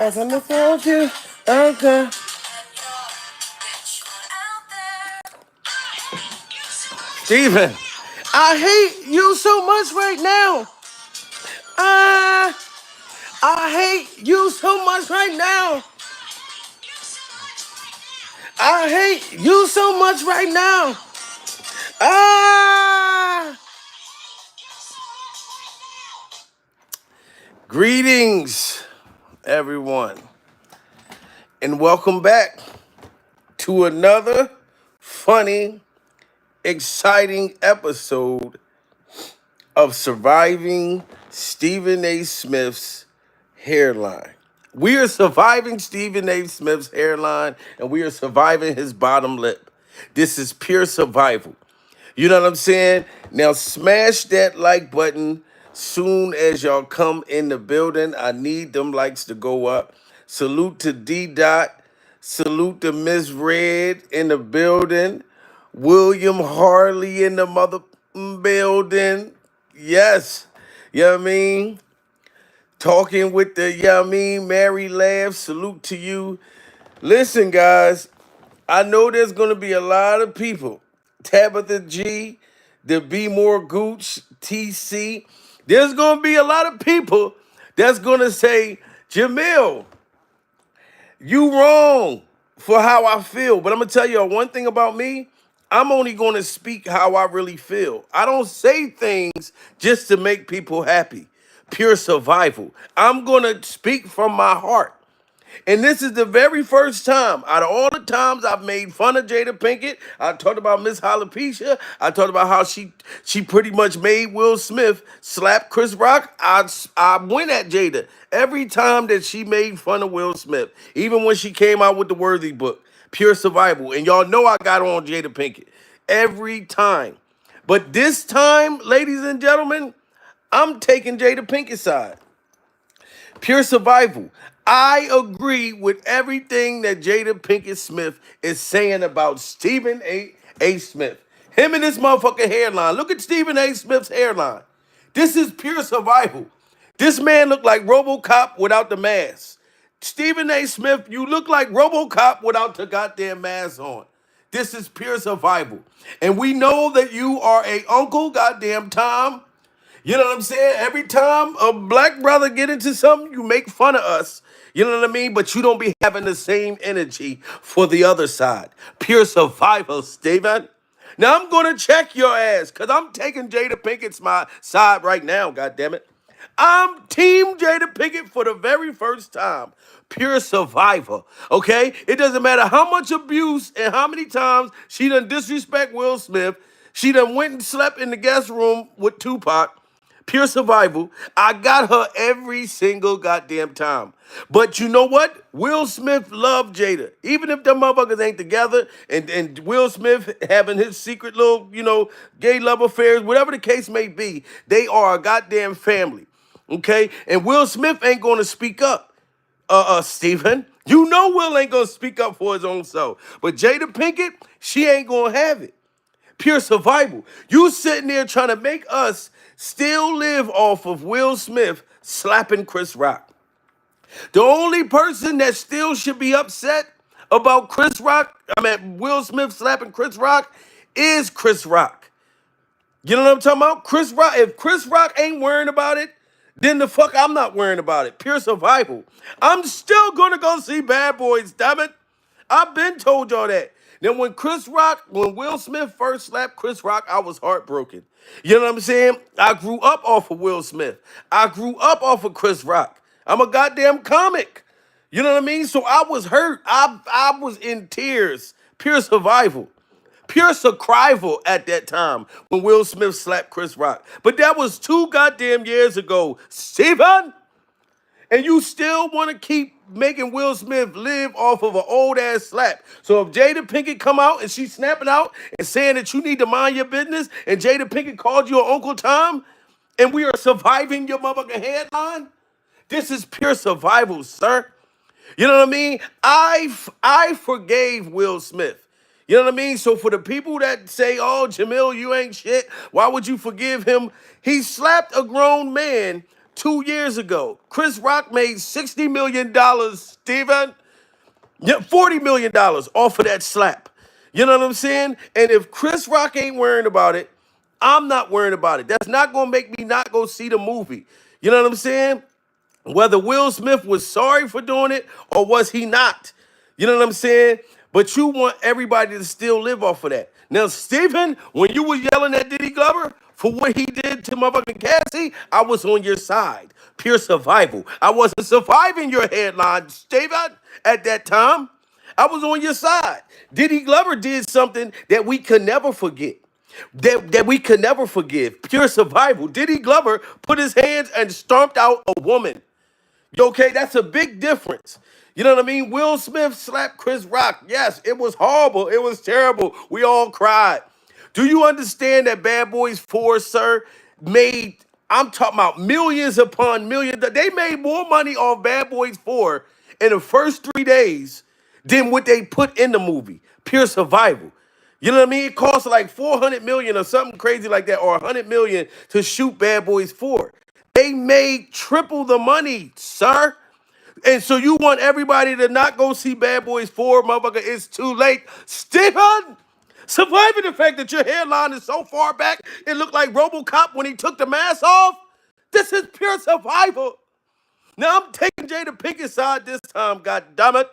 As I'm without you, okay. Steven, I hate you so much right now. Uh, I hate you so much right now. I hate you so much right now. Ah! Greetings, everyone, and welcome back to another funny, exciting episode of Surviving Stephen A. Smith's Hairline. We are surviving Stephen A. Smith's hairline, and we are surviving his bottom lip. This is pure survival. You know what I'm saying? Now smash that like button soon as y'all come in the building. I need them likes to go up. Salute to D Dot. Salute to Miss Red in the building. William Harley in the mother building. Yes. You know what I mean? Talking with the, you know what I mean? Mary Laugh. Salute to you. Listen, guys. I know there's going to be a lot of people. Tabitha G, the Be More Gooch, TC. There's going to be a lot of people that's going to say, Jamil, you wrong for how I feel. But I'm going to tell you one thing about me. I'm only going to speak how I really feel. I don't say things just to make people happy. Pure survival. I'm going to speak from my heart. And this is the very first time out of all the times I've made fun of Jada Pinkett. I talked about Miss Alopecia. I talked about how she pretty much made Will Smith slap Chris Rock. I went at Jada every time that she made fun of Will Smith, even when she came out with the Worthy book, Pure Survival. And y'all know I got on Jada Pinkett every time. But this time, ladies and gentlemen, I'm taking Jada Pinkett's side. Pure survival. I agree with everything that Jada Pinkett Smith is saying about Stephen A. Smith. Him and this motherfucking hairline. Look at Stephen A. Smith's hairline. This is pure survival. This man looked like RoboCop without the mask. Stephen A. Smith, you look like RoboCop without the goddamn mask on. This is pure survival. And we know that you are a Uncle Goddamn Tom. You know what I'm saying? Every time a black brother get into something, you make fun of us. You know what I mean? But you don't be having the same energy for the other side. Pure survival, Steven. Now I'm gonna check your ass because I'm taking Jada Pinkett's my side right now, goddammit. I'm Team Jada Pinkett for the very first time. Pure survivor, okay? It doesn't matter how much abuse and how many times she done disrespect Will Smith. She done went and slept in the guest room with Tupac. Pure survival. I got her every single goddamn time. But you know what? Will Smith loved Jada. Even if them motherfuckers ain't together and Will Smith having his secret little, gay love affairs, whatever the case may be, they are a goddamn family. Okay? And Will Smith ain't gonna speak up. Stephen. You know Will ain't gonna speak up for his own self. But Jada Pinkett, she ain't gonna have it. Pure survival. You sitting there trying to make us still live off of Will Smith slapping Chris Rock. The only person that still should be upset about Will Smith slapping Chris Rock is Chris Rock. You know what I'm talking about? Chris Rock, if Chris Rock ain't worrying about it, then the fuck I'm not worrying about it. Pure survival. I'm still gonna go see Bad Boys, damn it. I've been told y'all that. Then when Will Smith first slapped Chris Rock, I was heartbroken. You know what I'm saying? I grew up off of Will Smith. I grew up off of Chris Rock. I'm a goddamn comic. You know what I mean? So I was hurt. I was in tears. Pure survival. Pure survival at that time when Will Smith slapped Chris Rock. But that was 2 goddamn years ago, Steven. And you still want to keep making Will Smith live off of an old ass slap. So if Jada Pinkett come out and she's snapping out and saying that you need to mind your business, and Jada Pinkett called you an Uncle Tom, and we are surviving your motherfucking headline, this is pure survival, sir. You know what I mean? I forgave Will Smith. You know what I mean? So for the people that say, oh, Jamil, you ain't shit, why would you forgive him? He slapped a grown man 2 years ago. Chris Rock made $60 million, Steven. Yeah, $40 million off of that slap. You know what I'm saying? And if Chris Rock ain't worrying about it, I'm not worrying about it. That's not gonna make me not go see the movie. You know what I'm saying? Whether Will Smith was sorry for doing it or was he not. You know what I'm saying? But you want everybody to still live off of that. Now, Stephen, when you was yelling at Diddy Glover for what he did to motherfucking Cassie, I was on your side. Pure survival. I wasn't surviving your headline, Stephen, at that time. I was on your side. Diddy Glover did something that we could never forget. That we could never forgive. Pure survival. Diddy Glover put his hands and stomped out a woman. Okay, that's a big difference. You know what I mean? Will Smith slapped Chris Rock. Yes, it was horrible. It was terrible. We all cried. Do you understand that Bad Boys 4, sir, made, I'm talking about millions upon millions. They made more money off Bad Boys 4 in the first 3 days than what they put in the movie. Pure survival. You know what I mean? It cost like 400 million or something crazy like that, or 100 million to shoot Bad Boys 4. They made triple the money, sir. And so you want everybody to not go see Bad Boys 4, motherfucker, it's too late. Stephen, surviving the fact that your hairline is so far back, it looked like RoboCop when he took the mask off. This is pure survival. Now I'm taking Jada Pinkett's side this time, god damn it.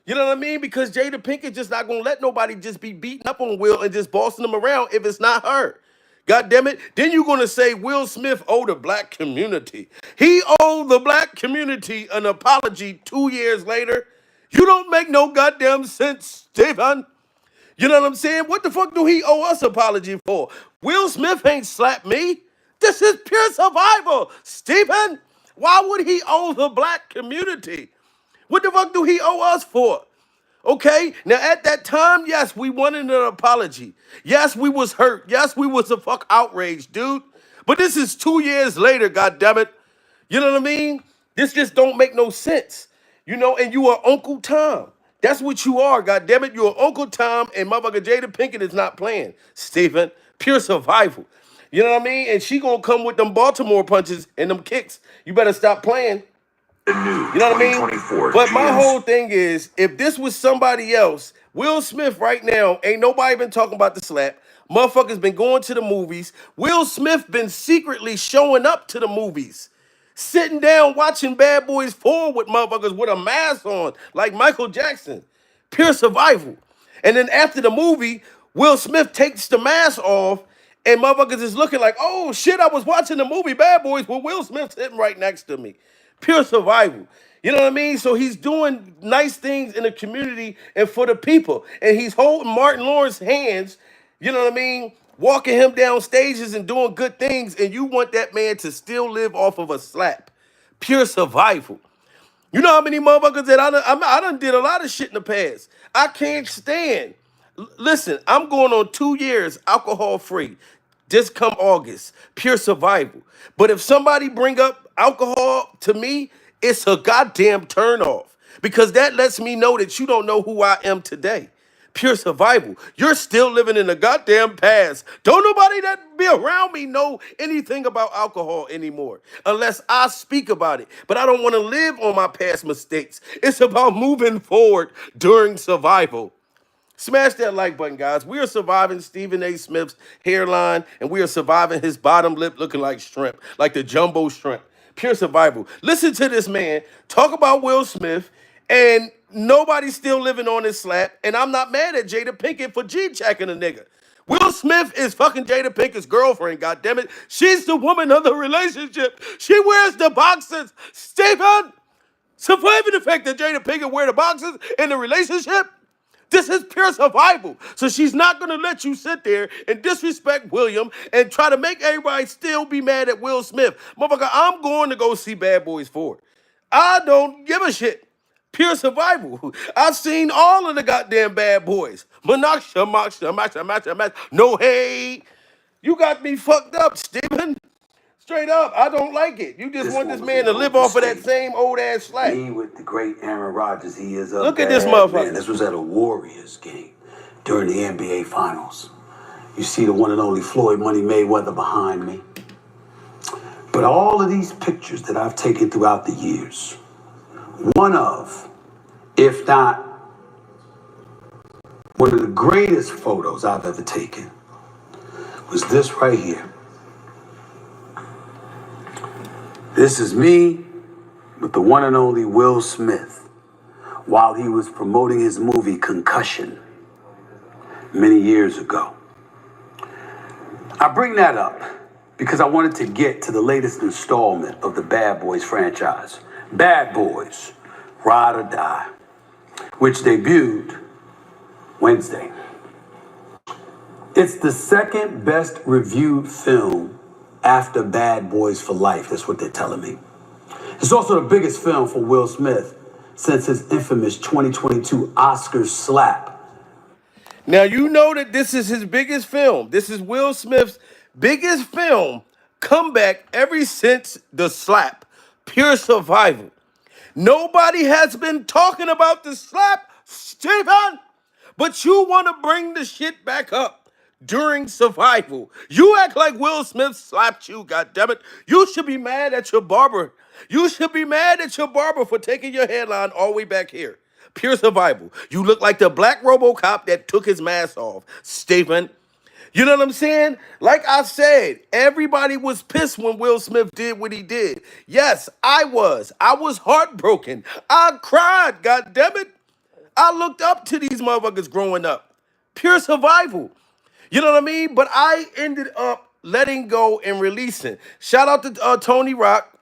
You know what I mean? Because Jada Pinkett just not gonna let nobody just be beating up on Will and just bossing him around if it's not her. God damn it. Then you're gonna say Will Smith owed the black community. He owed the black community an apology 2 years later. You don't make no goddamn sense, Stephen. You know what I'm saying? What the fuck do he owe us apology for? Will Smith ain't slapped me. This is pure survival, Stephen. Why would he owe the black community? What the fuck do he owe us for? Okay, now at that time, yes, we wanted an apology. Yes, we was hurt. Yes, we was a fuck outraged, dude. But this is 2 years later, goddammit. You know what I mean? This just don't make no sense. You know, and you are Uncle Tom. That's what you are, goddammit. You're Uncle Tom, and motherfucker Jada Pinkett is not playing. Stephen, pure survival. You know what I mean? And she gonna come with them Baltimore punches and them kicks. You better stop playing. The new You know what I mean? 2024 But my GM's whole thing is, if this was somebody else, Will Smith right now, ain't nobody been talking about the slap. Motherfuckers been going to the movies. Will Smith been secretly showing up to the movies. Sitting down watching Bad Boys 4 with motherfuckers with a mask on, like Michael Jackson. Pure survival. And then after the movie, Will Smith takes the mask off, and motherfuckers is looking like, oh shit, I was watching the movie Bad Boys with Will Smith sitting right next to me. Pure survival. You know what I mean? So he's doing nice things in the community and for the people. And he's holding Martin Lawrence's hands, you know what I mean? Walking him down stages and doing good things. And you want that man to still live off of a slap. Pure survival. You know how many motherfuckers that I done did a lot of shit in the past. I can't stand. Listen, I'm going on 2 years alcohol free. Just come August. Pure survival. But if somebody bring up alcohol to me, it's a goddamn turnoff. Because that lets me know that you don't know who I am today. Pure survival. You're still living in the goddamn past. Don't nobody that be around me know anything about alcohol anymore unless I speak about it. But I don't want to live on my past mistakes. It's about moving forward during survival. Smash that like button, guys. We are surviving Stephen A. Smith's hairline, and we are surviving his bottom lip looking like shrimp, like the jumbo shrimp. Pure survival. Listen to this man talk about Will Smith, and nobody's still living on his slap, and I'm not mad at Jada Pinkett for G-checking a nigga. Will Smith is fucking Jada Pinkett's girlfriend, goddammit. She's the woman of the relationship. She wears the boxers. Stephen, surviving the fact that Jada Pinkett wear the boxers in the relationship? This is pure survival. So she's not going to let you sit there and disrespect William and try to make everybody still be mad at Will Smith. Motherfucker, I'm going to go see Bad Boys 4. I don't give a shit. Pure survival. I've seen all of the goddamn Bad Boys. Moksha. No hate. You got me fucked up, Stephen. Straight up, I don't like it. You just want this man to live off of that same old ass slack. Me with the great Aaron Rodgers, he is a Look at this bad motherfucker. man. This was at a Warriors game during the NBA Finals. You see the one and only Floyd Money Mayweather behind me. But all of these pictures that I've taken throughout the years, one of, if not one of the greatest photos I've ever taken, was this right here. This is me with the one and only Will Smith while he was promoting his movie Concussion many years ago. I bring that up because I wanted to get to the latest installment of the Bad Boys franchise, Bad Boys, Ride or Die, which debuted Wednesday. It's the second best reviewed film after Bad Boys for Life. That's what they're telling me. It's also the biggest film for Will Smith since his infamous 2022 Oscar slap. Now, you know that this is his biggest film. This is Will Smith's biggest film comeback ever since The Slap, Pure Survival. Nobody has been talking about The Slap, Stephen, but you want to bring the shit back up during Survival. You act like Will Smith slapped you, goddammit. You should be mad at your barber. You should be mad at your barber for taking your hairline all the way back here. Pure Survival. You look like the black RoboCop that took his mask off, Stephen. You know what I'm saying? Like I said, everybody was pissed when Will Smith did what he did. Yes, I was. I was heartbroken. I cried, goddammit. I looked up to these motherfuckers growing up. Pure Survival. You know what I mean? But I ended up letting go and releasing. Shout out to Tony Rock.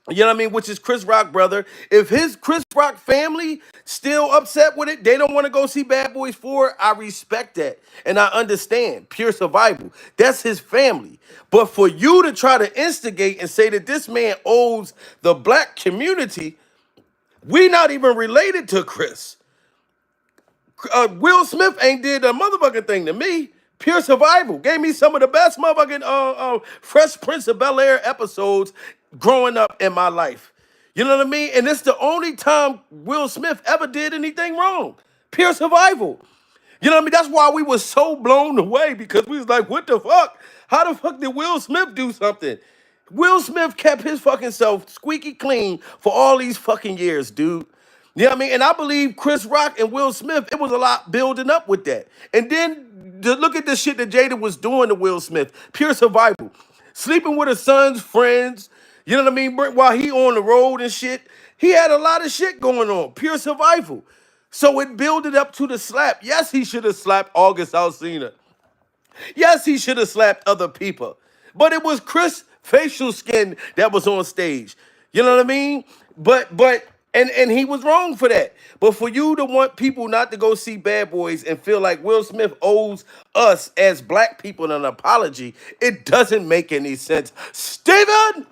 You know what I mean? Which is Chris Rock, brother. If his Chris Rock family still upset with it, they don't want to go see Bad Boys 4, I respect that. And I understand. Pure Survival. That's his family. But for you to try to instigate and say that this man owes the black community, we not even related to Chris. Will Smith ain't did a motherfucking thing to me. Pure Survival gave me some of the best motherfucking Fresh Prince of Bel-Air episodes growing up in my life. You know what I mean? And it's the only time Will Smith ever did anything wrong. Pure Survival. You know what I mean? That's why we were so blown away, because we was like, what the fuck? How the fuck did Will Smith do something? Will Smith kept his fucking self squeaky clean for all these fucking years, dude. You know what I mean? And I believe Chris Rock and Will Smith, it was a lot building up with that. And then to look at the shit that Jada was doing to Will Smith. Pure Survival. Sleeping with his son's friends. You know what I mean? While he on the road and shit. He had a lot of shit going on. Pure Survival. So it builded up to the slap. Yes, he should have slapped August Alsina. Yes, he should have slapped other people. But it was Chris' facial skin that was on stage. You know what I mean? And he was wrong for that. But for you to want people not to go see Bad Boys and feel like Will Smith owes us as black people an apology, it doesn't make any sense. Steven!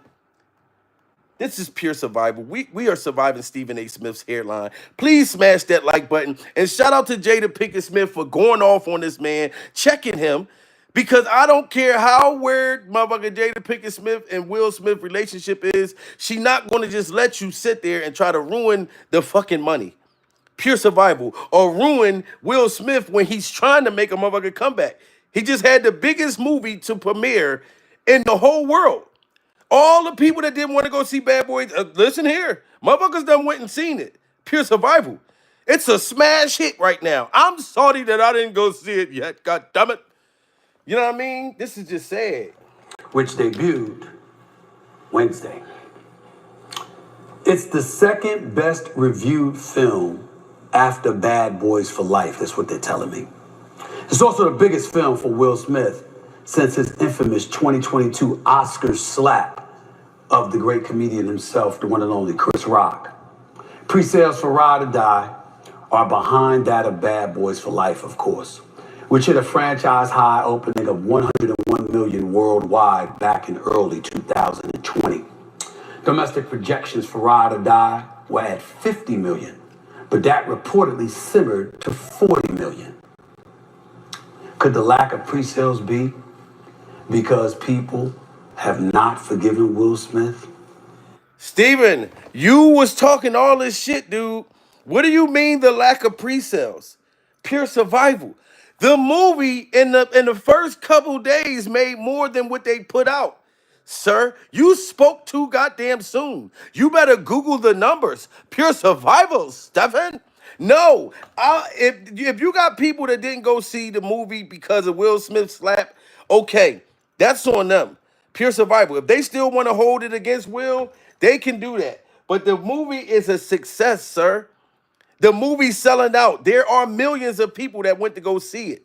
This is Pure Survival. We are surviving Stephen A. Smith's hairline. Please smash that like button. And shout out to Jada Pinkett Smith for going off on this man, checking him. Because I don't care how weird motherfucker Jada Pinkett Smith and Will Smith relationship is, she not going to just let you sit there and try to ruin the fucking money. Pure Survival. Or ruin Will Smith when he's trying to make a motherfucker comeback. He just had the biggest movie to premiere in the whole world. All the people that didn't want to go see Bad Boys, listen here. Motherfuckers done went and seen it. Pure Survival. It's a smash hit right now. I'm sorry that I didn't go see it yet. God damn it. You know what I mean? This is just sad. Which debuted Wednesday. It's the second best reviewed film after Bad Boys for Life. That's what they're telling me. It's also the biggest film for Will Smith since his infamous 2022 Oscar slap of the great comedian himself, the one and only Chris Rock. Pre-sales for Ride or Die are behind that of Bad Boys for Life, of course, which hit a franchise high opening of 101 million worldwide back in early 2020. Domestic projections for Ride or Die were at 50 million, but that reportedly simmered to 40 million. Could the lack of pre-sales be because people have not forgiven Will Smith? Steven, you was talking all this shit, dude. What do you mean the lack of pre-sales? Pure Survival. The movie in the first couple days made more than what they put out. Sir, you spoke too goddamn soon. You better Google the numbers. Pure survival, Stefan. No, if you got people that didn't go see the movie because of Will Smith's slap, okay, that's on them. Pure survival. If they still want to hold it against Will, they can do that. But the movie is a success, sir. The movie's selling out. There are millions of people that went to go see it.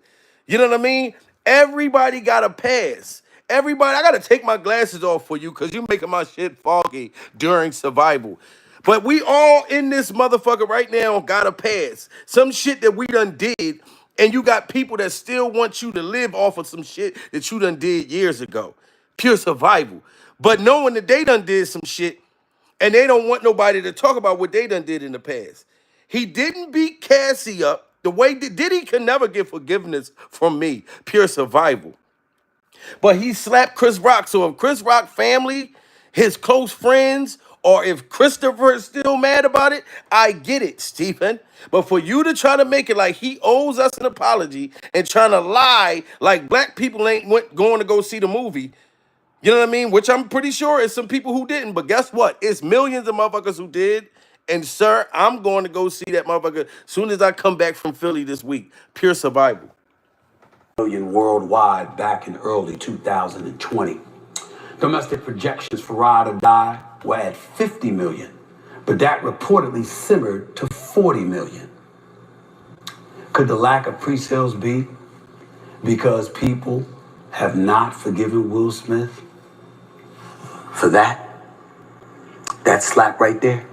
You know what I mean? Everybody got a pass. Everybody, I gotta take my glasses off for you because you making my shit foggy during survival. But we all in this motherfucker right now got a pass. Some shit that we done did, and you got people that still want you to live off of some shit that you done did years ago. Pure survival. But knowing that they done did some shit and they don't want nobody to talk about what they done did in the past. He didn't beat Cassie up the way Diddy can never get forgiveness from me. Pure survival. But he slapped Chris Rock. So if Chris Rock family, his close friends, or if Christopher is still mad about it, I get it, Stephen. But for you to try to make it like he owes us an apology and trying to lie like black people ain't going to go see the movie, you know what I mean? Which I'm pretty sure is some people who didn't. But guess what? It's millions of motherfuckers who did. And sir, I'm going to go see that motherfucker as soon as I come back from Philly this week. Pure survival. Million worldwide back in early 2020. Domestic projections for Ride or Die were at 50 million, but that reportedly simmered to 40 million. Could the lack of pre-sales be because people have not forgiven Will Smith for that slap right there?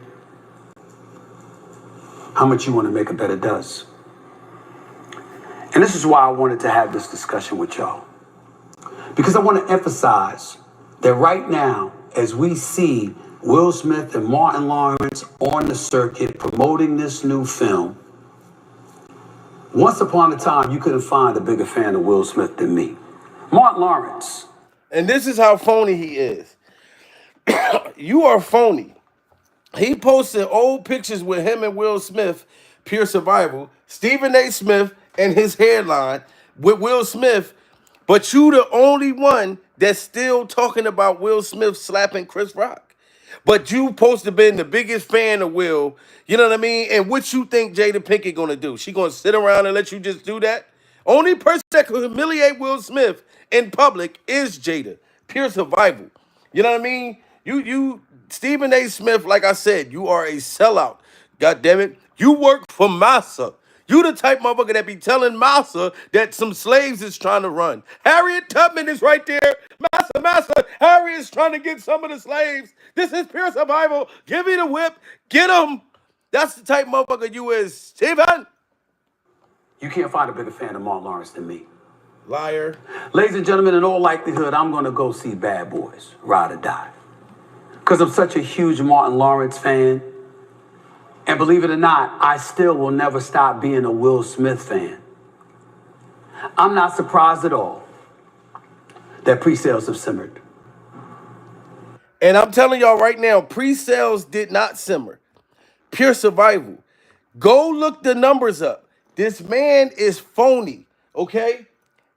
How much you want to make a better does? And this is why I wanted to have this discussion with y'all. Because I want to emphasize that right now, as we see Will Smith and Martin Lawrence on the circuit promoting this new film, once upon a time, you couldn't find a bigger fan of Will Smith than me. Martin Lawrence. And this is how phony he is. You are phony. He posted old pictures with him and Will Smith, pure survival, Stephen A. Smith and his hairline with Will Smith, but you the only one that's still talking about Will Smith slapping Chris Rock. But you supposed to been the biggest fan of Will, you know what I mean? And what you think Jada Pinkett gonna do? She gonna sit around and let you just do that? Only person that could humiliate Will Smith in public is Jada. Pure survival. You know what I mean? You Stephen A. Smith, like I said, you are a sellout. God damn it. You work for Massa. You the type motherfucker that be telling Massa that some slaves is trying to run. Harriet Tubman is right there. Massa, Harriet is trying to get some of the slaves. This is pure survival. Give me the whip. Get him. That's the type motherfucker you is, Stephen. You can't find a bigger fan of Martin Lawrence than me. Liar. Ladies and gentlemen, in all likelihood, I'm going to go see Bad Boys, Ride or Die. Because I'm such a huge Martin Lawrence fan. And believe it or not, I still will never stop being a Will Smith fan. I'm not surprised at all that pre-sales have simmered. And I'm telling y'all right now, pre-sales did not simmer. Pure survival. Go look the numbers up. This man is phony, okay?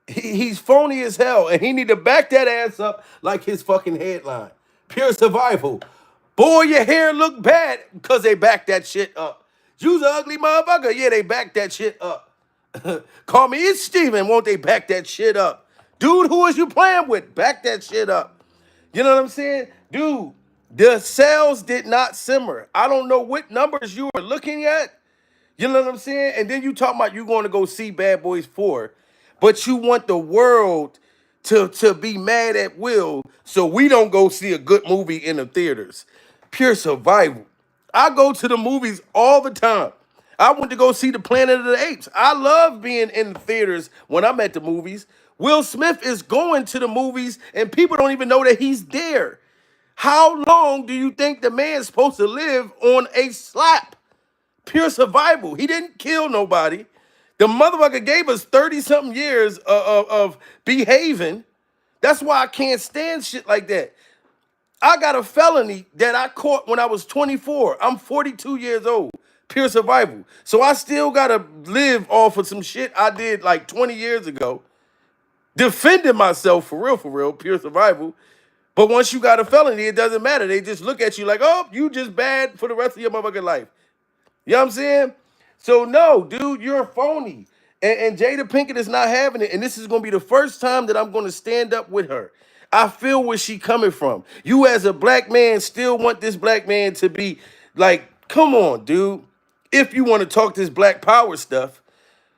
He's phony as hell, and he need to back that ass up like his fucking headline. Pure survival. Boy, your hair look bad because they back that shit up. You's an ugly motherfucker. Yeah, they back that shit up. Call me it's Steven. Won't they back that shit up? Dude, who is you playing with? Back that shit up. You know what I'm saying? Dude, the sales did not simmer. I don't know what numbers you are looking at. You know what I'm saying? And then you talking about you going to go see Bad Boys 4, but you want the world to be mad at Will so we don't go see a good movie in the theaters. Pure survival. I go to the movies all the time. I went to go see the Planet of the Apes. I love being in the theaters when I'm at the movies. Will Smith is going to the movies and people don't even know that he's there. How long do you think the man's supposed to live on a slap? Pure survival. He didn't kill nobody. The motherfucker gave us 30-something years of behaving. That's why I can't stand shit like that. I got a felony that I caught when I was 24. I'm 42 years old. Pure survival. So I still got to live off of some shit I did like 20 years ago. Defending myself for real, pure survival. But once you got a felony, it doesn't matter. They just look at you like, oh, you just bad for the rest of your motherfucking life. You know what I'm saying? So no, dude, you're a phony. And Jada Pinkett is not having it. And this is gonna be the first time that I'm gonna stand up with her. I feel where she coming from. You as a black man still want this black man to be like, come on, dude. If you want to talk this black power stuff,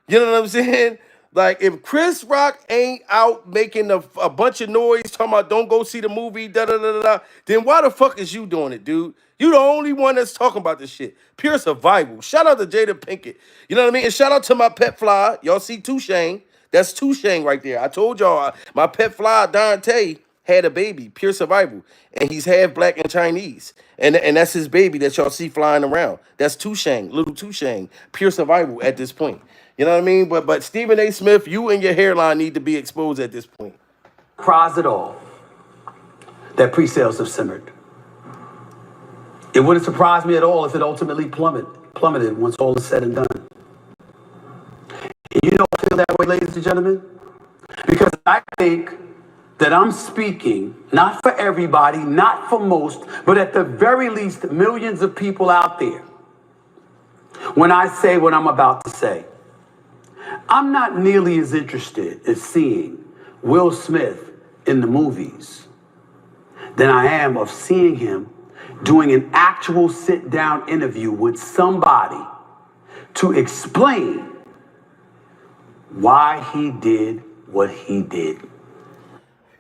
you know what I'm saying? Like, if Chris Rock ain't out making a bunch of noise, talking about don't go see the movie, da da da da da, then why the fuck is you doing it, dude? You the only one that's talking about this shit. Pure survival. Shout out to Jada Pinkett. You know what I mean? And shout out to my pet fly. Y'all see Touchain? That's Touchain right there. I told y'all my pet fly, Dante, had a baby, pure survival. And he's half black and Chinese. And that's his baby that y'all see flying around. That's Touchain, little Touchain, pure survival at this point. You know what I mean? But Stephen A. Smith, you and your hairline need to be exposed at this point. Surprised at all that pre-sales have simmered. It wouldn't surprise me at all if it ultimately plummeted once all is said and done. And you know I feel that way, ladies and gentlemen? Because I think that I'm speaking not for everybody, not for most, but at the very least millions of people out there when I say what I'm about to say. I'm not nearly as interested in seeing Will Smith in the movies than I am of seeing him doing an actual sit-down interview with somebody to explain why he did what he did.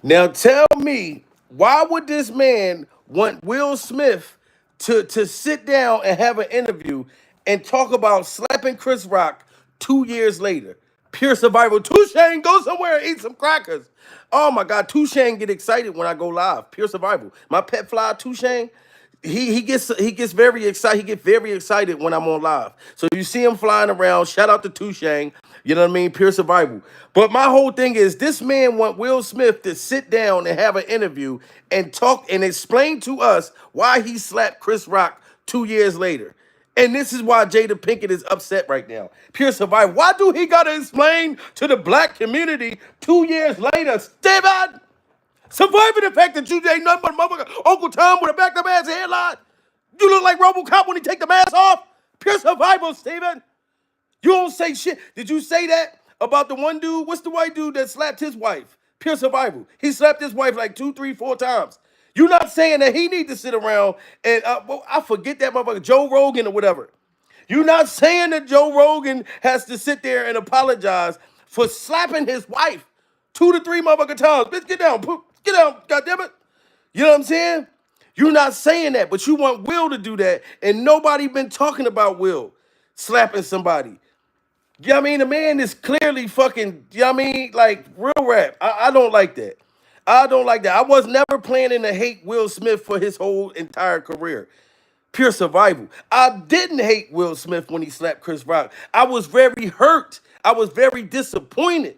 Now tell me, why would this man want Will Smith to sit down and have an interview and talk about slapping Chris Rock 2 years later? Pure survival. Touchain, go somewhere and eat some crackers. Oh my God, Touchain get excited when I go live. Pure survival. My pet fly, Touchain, he gets very excited. He gets very excited when I'm on live. So you see him flying around. Shout out to Touchain. You know what I mean? Pure survival. But my whole thing is this man want Will Smith to sit down and have an interview and talk and explain to us why he slapped Chris Rock 2 years later. And this is why Jada Pinkett is upset right now. Pure survival. Why do he gotta explain to the black community 2 years later, Steven? Surviving the fact that you ain't nothing but a motherfucker Uncle Tom with a backed up ass headline. You look like RoboCop when he take the mask off. Pure survival, Steven. You don't say shit. Did you say that about the one dude? What's the white dude that slapped his wife? Pure survival. He slapped his wife like 2, 3, 4 times. You're not saying that he need to sit around and, I forget that motherfucker, Joe Rogan or whatever. You're not saying that Joe Rogan has to sit there and apologize for slapping his wife 2 to 3 motherfucking times. Bitch, get down. Get down, goddammit. You know what I'm saying? You're not saying that, but you want Will to do that, and nobody been talking about Will slapping somebody. You know what I mean? The man is clearly fucking, you know what I mean? Like, real rap. I don't like that. I don't like that. I was never planning to hate Will Smith for his whole entire career. Pure survival. I didn't hate Will Smith when he slapped Chris Rock. I was very hurt. I was very disappointed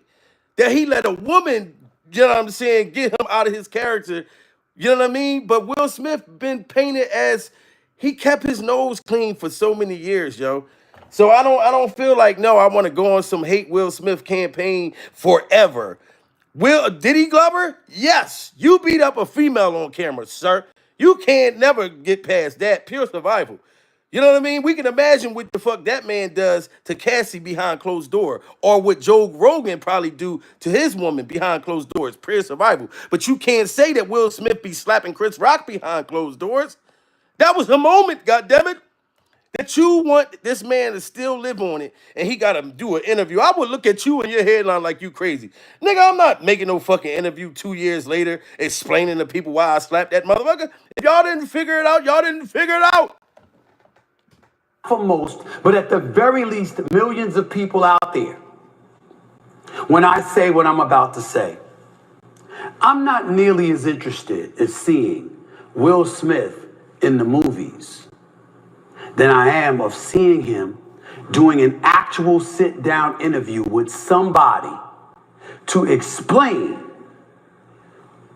that he let a woman, you know what I'm saying, get him out of his character. You know what I mean? But Will Smith been painted as he kept his nose clean for so many years, yo. So I don't feel like, no, I want to go on some hate Will Smith campaign forever. Diddy Glover? Yes. You beat up a female on camera, sir. You can't never get past that. Pure survival. You know what I mean? We can imagine what the fuck that man does to Cassie behind closed door, or what Joe Rogan probably do to his woman behind closed doors. Pure survival. But you can't say that Will Smith be slapping Chris Rock behind closed doors. That was a moment, goddammit, that you want this man to still live on it, and he got to do an interview. I would look at you and your headline like you crazy. Nigga, I'm not making no fucking interview 2 years later explaining to people why I slapped that motherfucker. If y'all didn't figure it out, y'all didn't figure it out. For most, but at the very least, millions of people out there, when I say what I'm about to say, I'm not nearly as interested in seeing Will Smith in the movies than I am of seeing him doing an actual sit-down interview with somebody to explain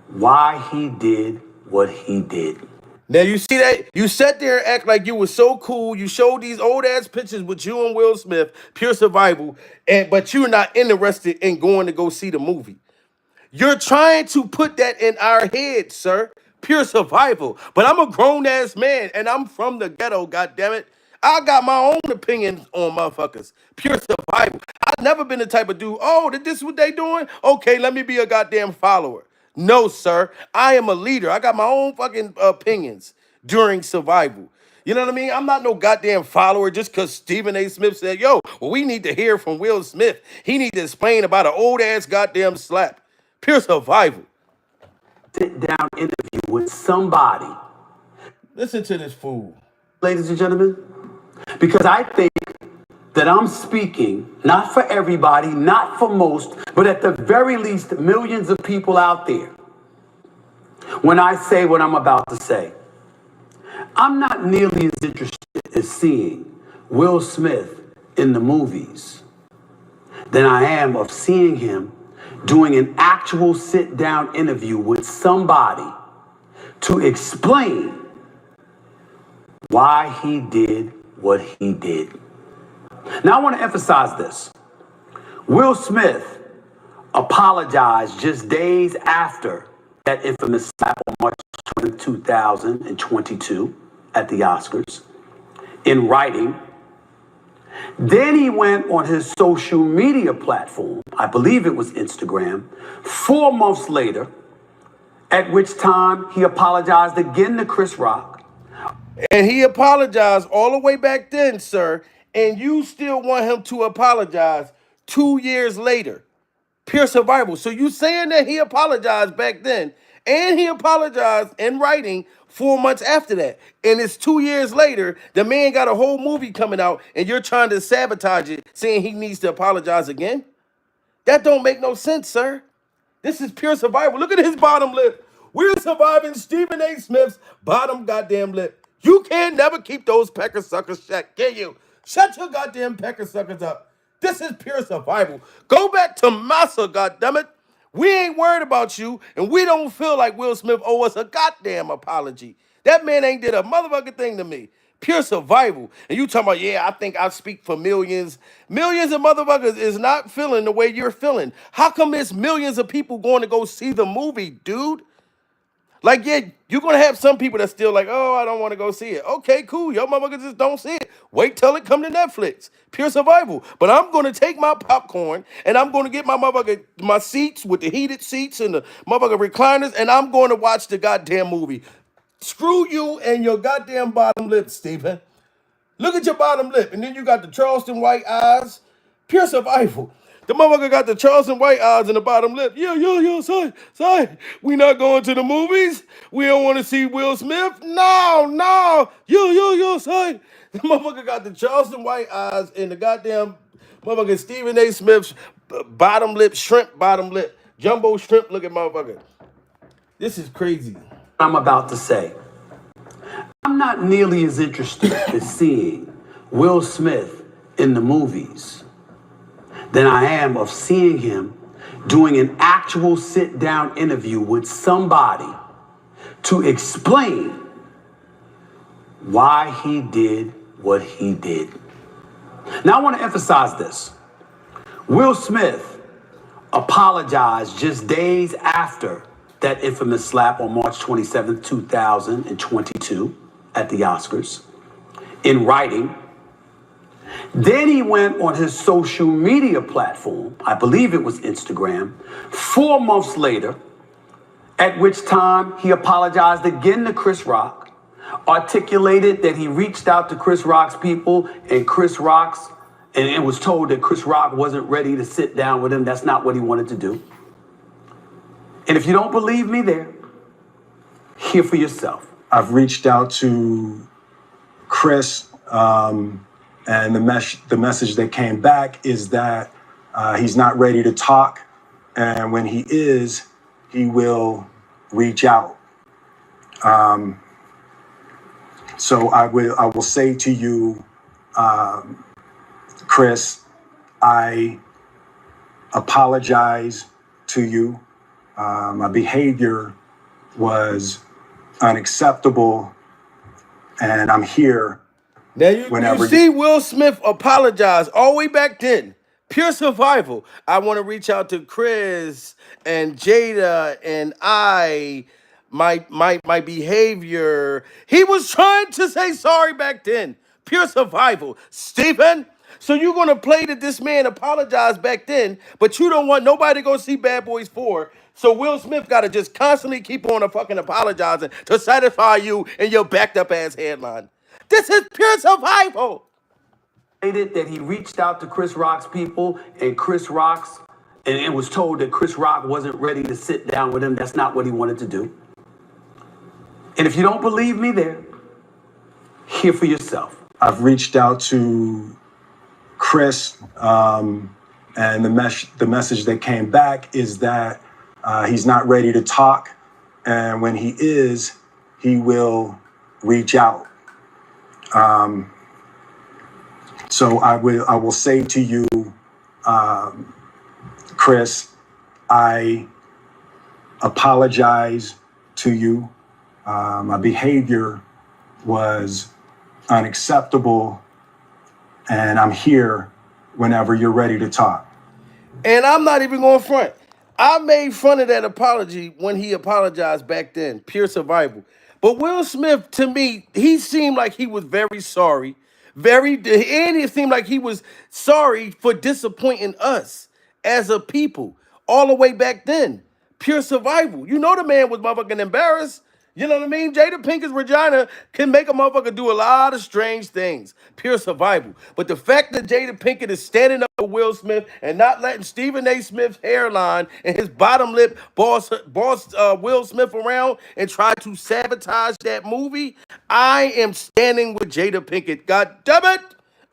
why he did what he did. Now you see that? You sat there and act like you were so cool. You showed these old ass pictures with you and Will Smith, pure survival, but you're not interested in going to go see the movie. You're trying to put that in our head, sir. Pure survival. But I'm a grown ass man and I'm from the ghetto, goddammit. I got my own opinions on motherfuckers. Pure survival. I've never been the type of dude, oh, this is what they doing? Okay, let me be a goddamn follower. No, sir. I am a leader. I got my own fucking opinions during survival. You know what I mean? I'm not no goddamn follower just because Stephen A. Smith said, yo, well, we need to hear from Will Smith. He need to explain about an old ass goddamn slap. Pure survival. Sit down interview with somebody. Listen to this fool. Ladies and gentlemen, because I think that I'm speaking not for everybody, not for most, but at the very least millions of people out there when I say what I'm about to say. I'm not nearly as interested as seeing Will Smith in the movies than I am of seeing him doing an actual sit-down interview with somebody to explain why he did what he did. Now, I want to emphasize this. Will Smith apologized just days after that infamous slap on March 20, 2022 at the Oscars in writing. Then he went on his social media platform, I believe it was Instagram, 4 months later, at which time he apologized again to Chris Rock. And he apologized all the way back then, sir. And you still want him to apologize 2 years later. Pure survival. So you saying that he apologized back then and he apologized in writing 4 months after that. And it's 2 years later, the man got a whole movie coming out and you're trying to sabotage it, saying he needs to apologize again? That don't make no sense, sir. This is pure survival. Look at his bottom lip. We're surviving Stephen A. Smith's bottom goddamn lip. You can never keep those pecker suckers shut, can you? Shut your goddamn pecker suckers up. This is pure survival. Go back to Massa, goddammit. We ain't worried about you, and we don't feel like Will Smith owe us a goddamn apology. That man ain't did a motherfucking thing to me. Pure survival. And you talking about, yeah, I think I speak for millions. Millions of motherfuckers is not feeling the way you're feeling. How come it's millions of people going to go see the movie, dude? Like, yeah, you're going to have some people that's still like, oh, I don't want to go see it. Okay, cool. Your motherfuckers just don't see it. Wait till it come to Netflix. Pure survival. But I'm going to take my popcorn and I'm going to get my seats with the heated seats and the motherfucking recliners and I'm going to watch the goddamn movie. Screw you and your goddamn bottom lip, Stephen. Look at your bottom lip. And then you got the Charleston white eyes. Pure survival. The motherfucker got the Charleston white eyes in the bottom lip. Yo, son. We not going to the movies. We don't want to see Will Smith. No. Yo, son. The motherfucker got the Charleston white eyes in the goddamn motherfucker Stephen A. Smith's bottom lip, shrimp bottom lip. Jumbo shrimp looking motherfucker. This is crazy. I'm about to say. I'm not nearly as interested as seeing Will Smith in the movies than I am of seeing him doing an actual sit-down interview with somebody to explain why he did what he did. Now, I want to emphasize this. Will Smith apologized just days after that infamous slap on March 27th, 2022 at the Oscars in writing. Then he went on his social media platform, I believe it was Instagram, 4 months later, at which time he apologized again to Chris Rock, articulated that he reached out to Chris Rock's people and it was told that Chris Rock wasn't ready to sit down with him. That's not what he wanted to do. And if you don't believe me there, hear for yourself. I've reached out to Chris, and the message that came back is that he's not ready to talk, and when he is, he will reach out. So I will say to you, Chris, I apologize to you. My behavior was unacceptable, and I'm here. Now you see Will Smith apologize all the way back then. Pure survival. I want to reach out to Chris and Jada and my behavior. He was trying to say sorry back then. Pure survival. Stephen, so you're gonna play that this man apologized back then, but you don't want nobody to go see Bad Boys 4. So Will Smith gotta just constantly keep on a fucking apologizing to satisfy you and your backed up ass headline. This is pure survival. That he reached out to Chris Rock's people and it was told that Chris Rock wasn't ready to sit down with him. That's not what he wanted to do. And if you don't believe me there, hear for yourself. I've reached out to Chris, and the message that came back is that he's not ready to talk, and when he is, he will reach out. So I will say to you, Chris, I apologize to you. My behavior was unacceptable, and I'm here whenever you're ready to talk. And I'm not even going front. I made fun of that apology when he apologized back then. Pure survival. But Will Smith, to me, he seemed like he was very sorry. And it seemed like he was sorry for disappointing us as a people all the way back then. Pure survival. You know the man was motherfucking embarrassed. You know what I mean? Jada Pinkett's vagina can make a motherfucker do a lot of strange things. Pure survival. But the fact that Jada Pinkett is standing up for Will Smith and not letting Stephen A. Smith's hairline and his bottom lip boss Will Smith around and try to sabotage that movie, I am standing with Jada Pinkett. God damn it!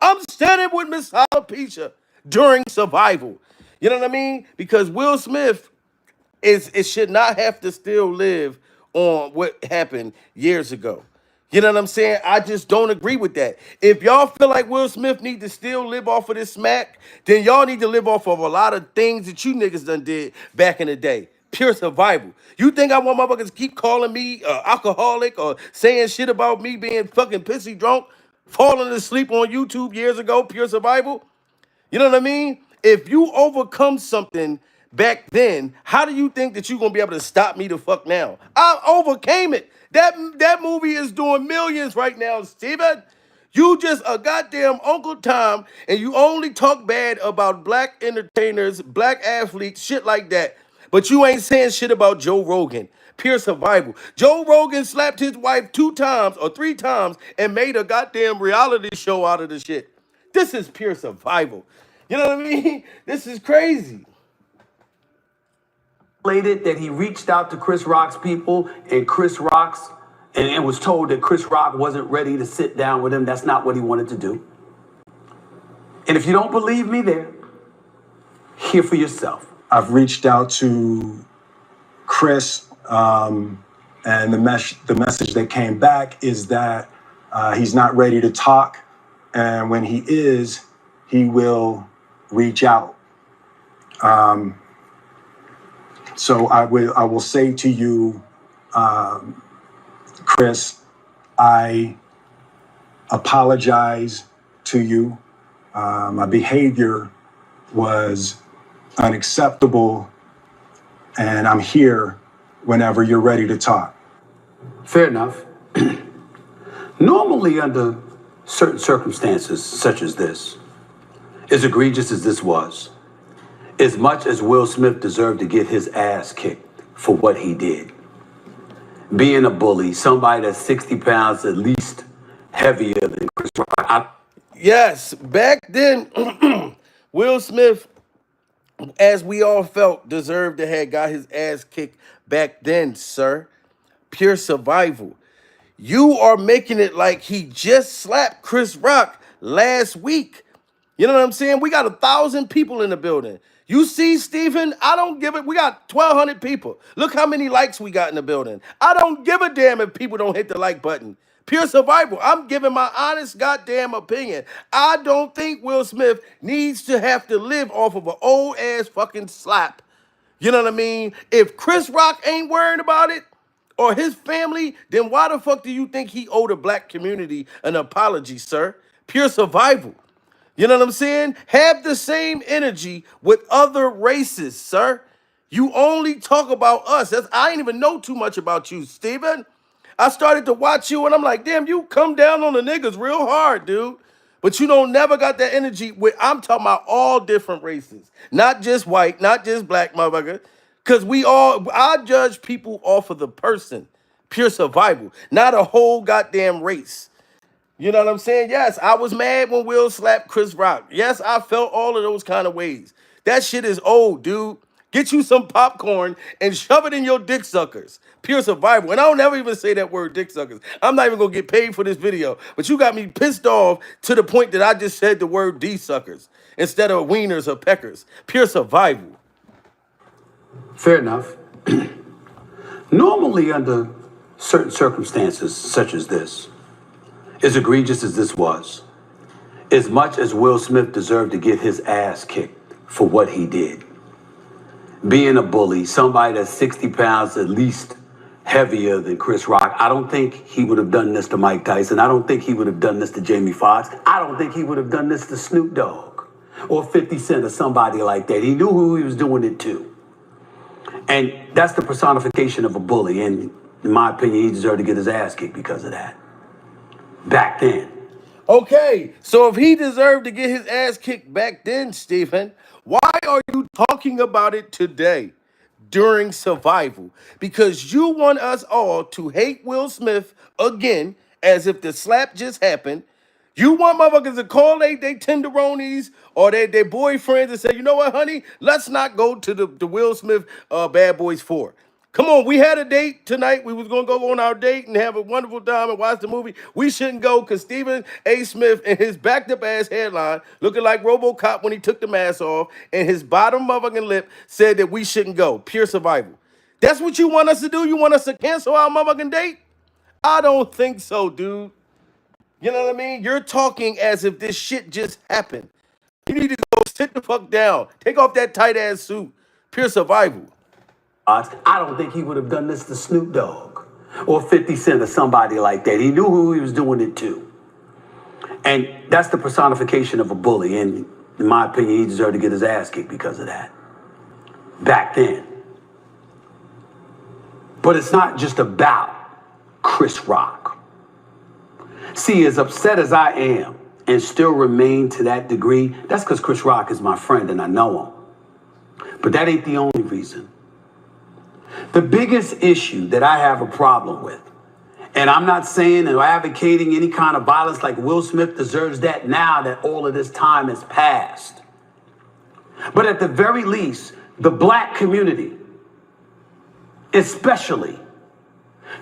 I'm standing with Miss Alopecia during survival. You know what I mean? Because Will Smith it should not have to still live on what happened years ago. You know what I'm saying? I just don't agree with that. If y'all feel like Will Smith need to still live off of this smack, then y'all need to live off of a lot of things that you niggas done did back in the day. Pure survival. You think I want motherfuckers to keep calling me alcoholic or saying shit about me being fucking pissy drunk, falling asleep on YouTube years ago? Pure survival. You know what I mean? If you overcome something back then, how do you think that you're gonna be able to stop me the fuck now? I overcame it. That movie is doing millions right now, Steven. You just a goddamn Uncle Tom, and you only talk bad about black entertainers, black athletes, shit like that. But you ain't saying shit about Joe Rogan. Pure survival. Joe Rogan slapped his wife 2 times or 3 times and made a goddamn reality show out of the shit. This is pure survival. You know what I mean? This is crazy. That he reached out to Chris Rock's people and it was told that Chris Rock wasn't ready to sit down with him. That's not what he wanted to do. And if you don't believe me there, hear for yourself. I've reached out to Chris, and the message that came back is that he's not ready to talk, and when he is, he will reach out. So I will say to you, Chris, I apologize to you. My behavior was unacceptable, and I'm here whenever you're ready to talk. Fair enough. Normally, under certain circumstances such as this, as egregious as this was, as much as Will Smith deserved to get his ass kicked for what he did, being a bully, somebody that's 60 pounds at least heavier than Chris Rock. Yes, back then, Will Smith, as we all felt, deserved to have got his ass kicked back then, sir. Pure survival. You are making it like he just slapped Chris Rock last week. You know what I'm saying? We got 1,000 people in the building. You see, Stephen, I don't give it. We got 1,200 people. Look how many likes we got in the building. I don't give a damn if people don't hit the like button. Pure survival. I'm giving my honest goddamn opinion. I don't think Will Smith needs to have to live off of an old ass fucking slap. You know what I mean? If Chris Rock ain't worried about it, or his family, then why the fuck do you think he owed the black community an apology, sir? Pure survival. You know what I'm saying? Have the same energy with other races, sir. You only talk about us. I ain't even know too much about you, Steven. I started to watch you and I'm like, damn, you come down on the niggas real hard, dude. But you don't never got that energy with I'm talking about all different races. Not just white, not just black, motherfucker. Cause I judge people off of the person. Pure survival. Not a whole goddamn race. You know what I'm saying? Yes, I was mad when Will slapped Chris Rock. Yes, I felt all of those kind of ways. That shit is old, dude. Get you some popcorn and shove it in your dick suckers. Pure survival. And I don't ever even say that word dick suckers. I'm not even gonna get paid for this video. But you got me pissed off to the point that I just said the word D suckers instead of wieners or peckers. Pure survival. Fair enough. Normally, under certain circumstances such as this, as egregious as this was, as much as Will Smith deserved to get his ass kicked for what he did, being a bully, somebody that's 60 pounds at least heavier than Chris Rock, I don't think he would have done this to Mike Tyson. I don't think he would have done this to Jamie Foxx. I don't think he would have done this to Snoop Dogg or 50 Cent or somebody like that. He knew who he was doing it to. And that's the personification of a bully. And in my opinion, he deserved to get his ass kicked because of that. Back then. Okay, so if he deserved to get his ass kicked back then, Stephen, why are you talking about it today during survival? Because you want us all to hate Will Smith again as if the slap just happened. You want motherfuckers to call they tenderonis or their boyfriends and say, you know what, honey, let's not go to the Will Smith Bad Boys 4. Come on, we had a date tonight. We was gonna go on our date and have a wonderful time and watch the movie. We shouldn't go because Stephen A. Smith and his backed up ass headline, looking like RoboCop when he took the mask off, and his bottom motherfucking lip said that we shouldn't go. Pure survival. That's what you want us to do? You want us to cancel our motherfucking date? I don't think so, dude. You know what I mean? You're talking as if this shit just happened. You need to go sit the fuck down. Take off that tight ass suit. Pure survival. I don't think he would have done this to Snoop Dogg or 50 Cent or somebody like that. He knew who he was doing it to. And that's the personification of a bully. And in my opinion, he deserved to get his ass kicked because of that. Back then. But it's not just about Chris Rock. See, as upset as I am and still remain to that degree, that's because Chris Rock is my friend and I know him. But that ain't the only reason. The biggest issue that I have a problem with, and I'm not saying or advocating any kind of violence like Will Smith deserves that now that all of this time has passed. But at the very least, the black community especially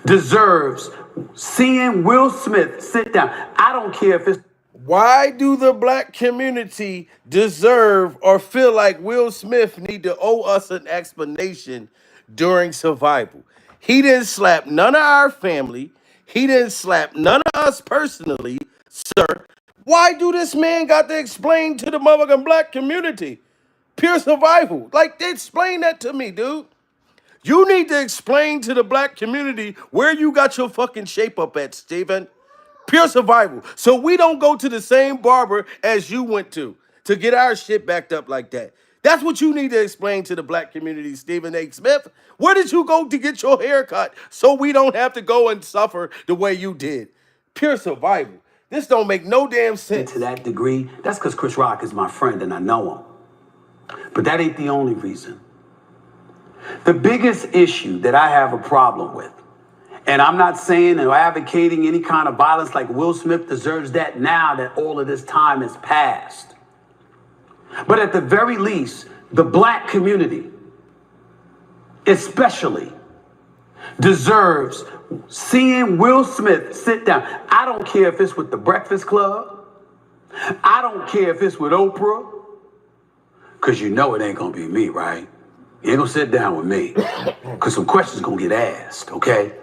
deserves seeing Will Smith sit down. I don't care if it's... Why do the black community deserve or feel like Will Smith need to owe us an explanation during survival? He didn't slap none of our family. He didn't slap none of us personally, sir. Why do this man got to explain to the motherfucking black community? Pure survival. Like, explain that to me, dude. You need to explain to the black community where you got your fucking shape up at, Steven. Pure survival. So we don't go to the same barber as you went to get our shit backed up like that. That's what you need to explain to the black community, Stephen A. Smith. Where did you go to get your hair cut so we don't have to go and suffer the way you did? Pure survival. This don't make no damn sense. To that degree, that's because Chris Rock is my friend and I know him. But that ain't the only reason. The biggest issue that I have a problem with, and I'm not saying or advocating any kind of violence like Will Smith deserves that now that all of this time has passed. But at the very least, the black community especially deserves seeing Will Smith sit down. I don't care if it's with the Breakfast Club. I don't care if it's with Oprah. Because you know it ain't going to be me, right? You ain't going to sit down with me. Because some questions going to get asked, okay?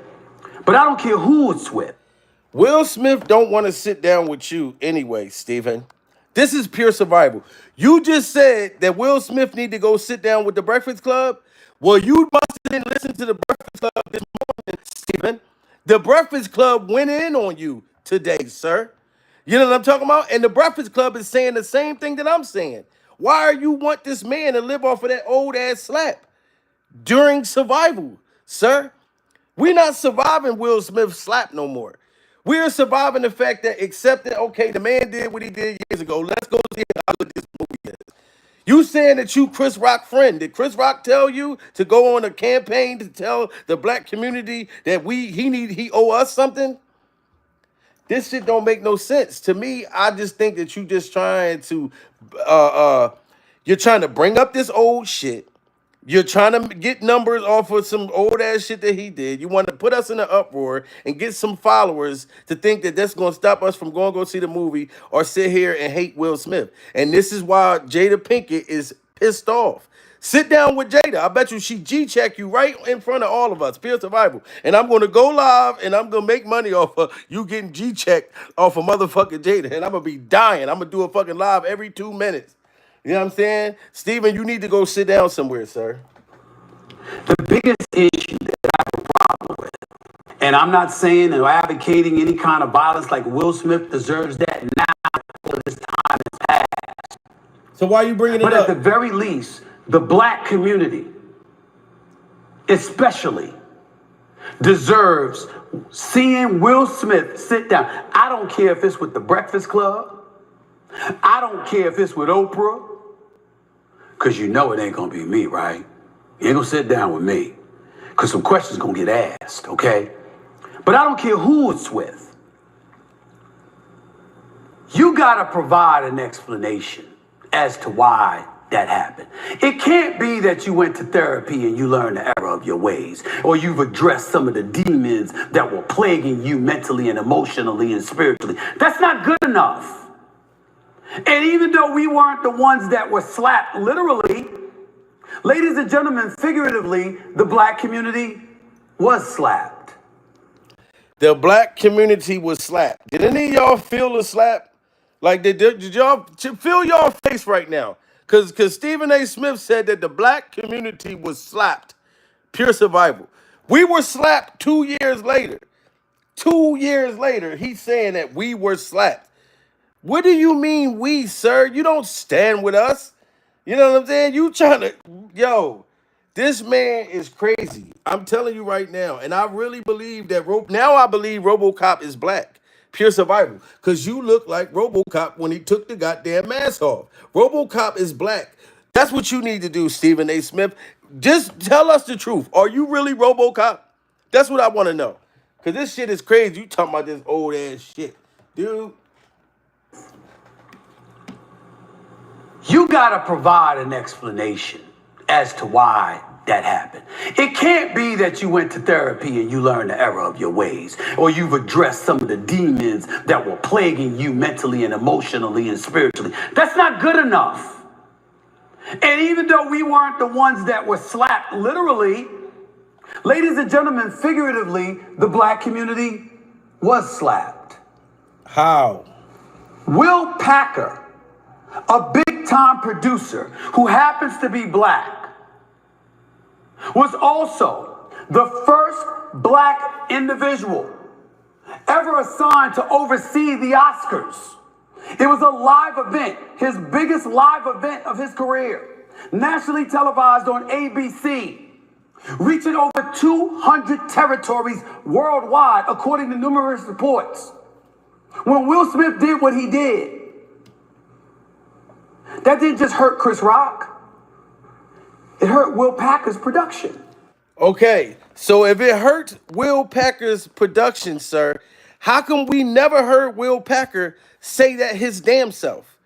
But I don't care who it's with. Will Smith don't want to sit down with you anyway, Stephen. This is pure survival. You just said that Will Smith need to go sit down with the Breakfast Club. Well, you must have didn't listen to the Breakfast Club this morning, Stephen. The Breakfast Club went in on you today, sir. You know what I'm talking about? And the Breakfast Club is saying the same thing that I'm saying. Why you want this man to live off of that old ass slap during survival, sir? We're not surviving Will Smith's slap no more. We're surviving the fact that accepting, okay, the man did what he did years ago. Let's go see how good this movie is. You saying that you Chris Rock friend. Did Chris Rock tell you to go on a campaign to tell the black community that he owe us something? This shit don't make no sense. To me, I just think that you just trying to uh you're trying to bring up this old shit. You're trying to get numbers off of some old ass shit that he did. You want to put us in an uproar and get some followers to think that that's going to stop us from going to go see the movie or sit here and hate Will Smith. And this is why Jada Pinkett is pissed off. Sit down with Jada. I bet you she G-check you right in front of all of us. Pure survival. And I'm going to go live and I'm going to make money off of you getting G-checked off of motherfucking Jada. And I'm going to be dying. I'm going to do a fucking live every 2 minutes. You know what I'm saying? Steven, you need to go sit down somewhere, sir. The biggest issue that I have a problem with, and I'm not saying or advocating any kind of violence like Will Smith deserves that now for this time has passed. So why are you bringing it But up? at the very least, the black community especially deserves seeing Will Smith sit down. I don't care if it's with the Breakfast Club. I don't care if it's with Oprah. Because you know it ain't going to be me, right? You ain't going to sit down with me. Because some questions going to get asked, okay? But I don't care who it's with. You got to provide an explanation as to why that happened. It can't be that you went to therapy and you learned the error of your ways, or you've addressed some of the demons that were plaguing you mentally and emotionally and spiritually. That's not good enough. And even though we weren't the ones that were slapped literally, ladies and gentlemen, figuratively, the black community was slapped. The black community was slapped. Did any of y'all feel the slap? Like, did y'all feel y'all face right now? Because Stephen A. Smith said that the black community was slapped. Pure survival. We were slapped 2 years later. 2 years later, he's saying that we were slapped. What do you mean we, sir? You don't stand with us. You know what I'm saying? You trying to, yo, this man is crazy. I'm telling you right now. And I really believe that, now I believe RoboCop is black. Pure survival. Because you look like RoboCop when he took the goddamn mask off. RoboCop is black. That's what you need to do, Stephen A. Smith. Just tell us the truth. Are you really RoboCop? That's what I want to know. Because this shit is crazy. You talking about this old ass shit. Dude. You got to provide an explanation as to why that happened. It can't be that you went to therapy and you learned the error of your ways, or you've addressed some of the demons that were plaguing you mentally and emotionally and spiritually. That's not good enough. And even though we weren't the ones that were slapped literally, ladies and gentlemen, figuratively, the black community was slapped. How? Will Packer, a big-time producer who happens to be black, was also the first black individual ever assigned to oversee the Oscars. It was a live event, his biggest live event of his career, nationally televised on ABC, reaching over 200 territories worldwide, according to numerous reports. When Will Smith did what he did, that didn't just hurt Chris Rock. It hurt Will Packer's production. Okay, so if it hurt Will Packer's production, sir, how come we never heard Will Packer say that his damn self?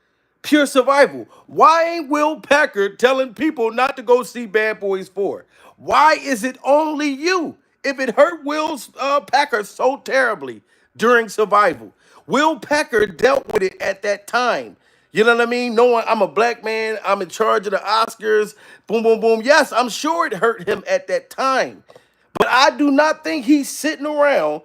Pure survival. Why ain't Will Packer telling people not to go see Bad Boys 4? Why is it only you? If it hurt Will Packer so terribly during survival, Will Packer dealt with it at that time. You know what I mean? Knowing I'm a black man, I'm in charge of the Oscars, boom, boom, boom. Yes, I'm sure it hurt him at that time. But I do not think he's sitting around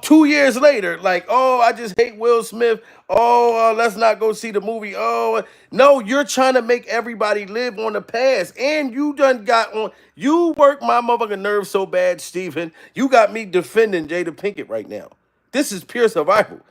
2 years later like, oh, I just hate Will Smith. Oh, let's not go see the movie. Oh, no, you're trying to make everybody live on the past. And you done got on, you work my motherfucking nerves so bad, Stephen. You got me defending Jada Pinkett right now. This is pure survival.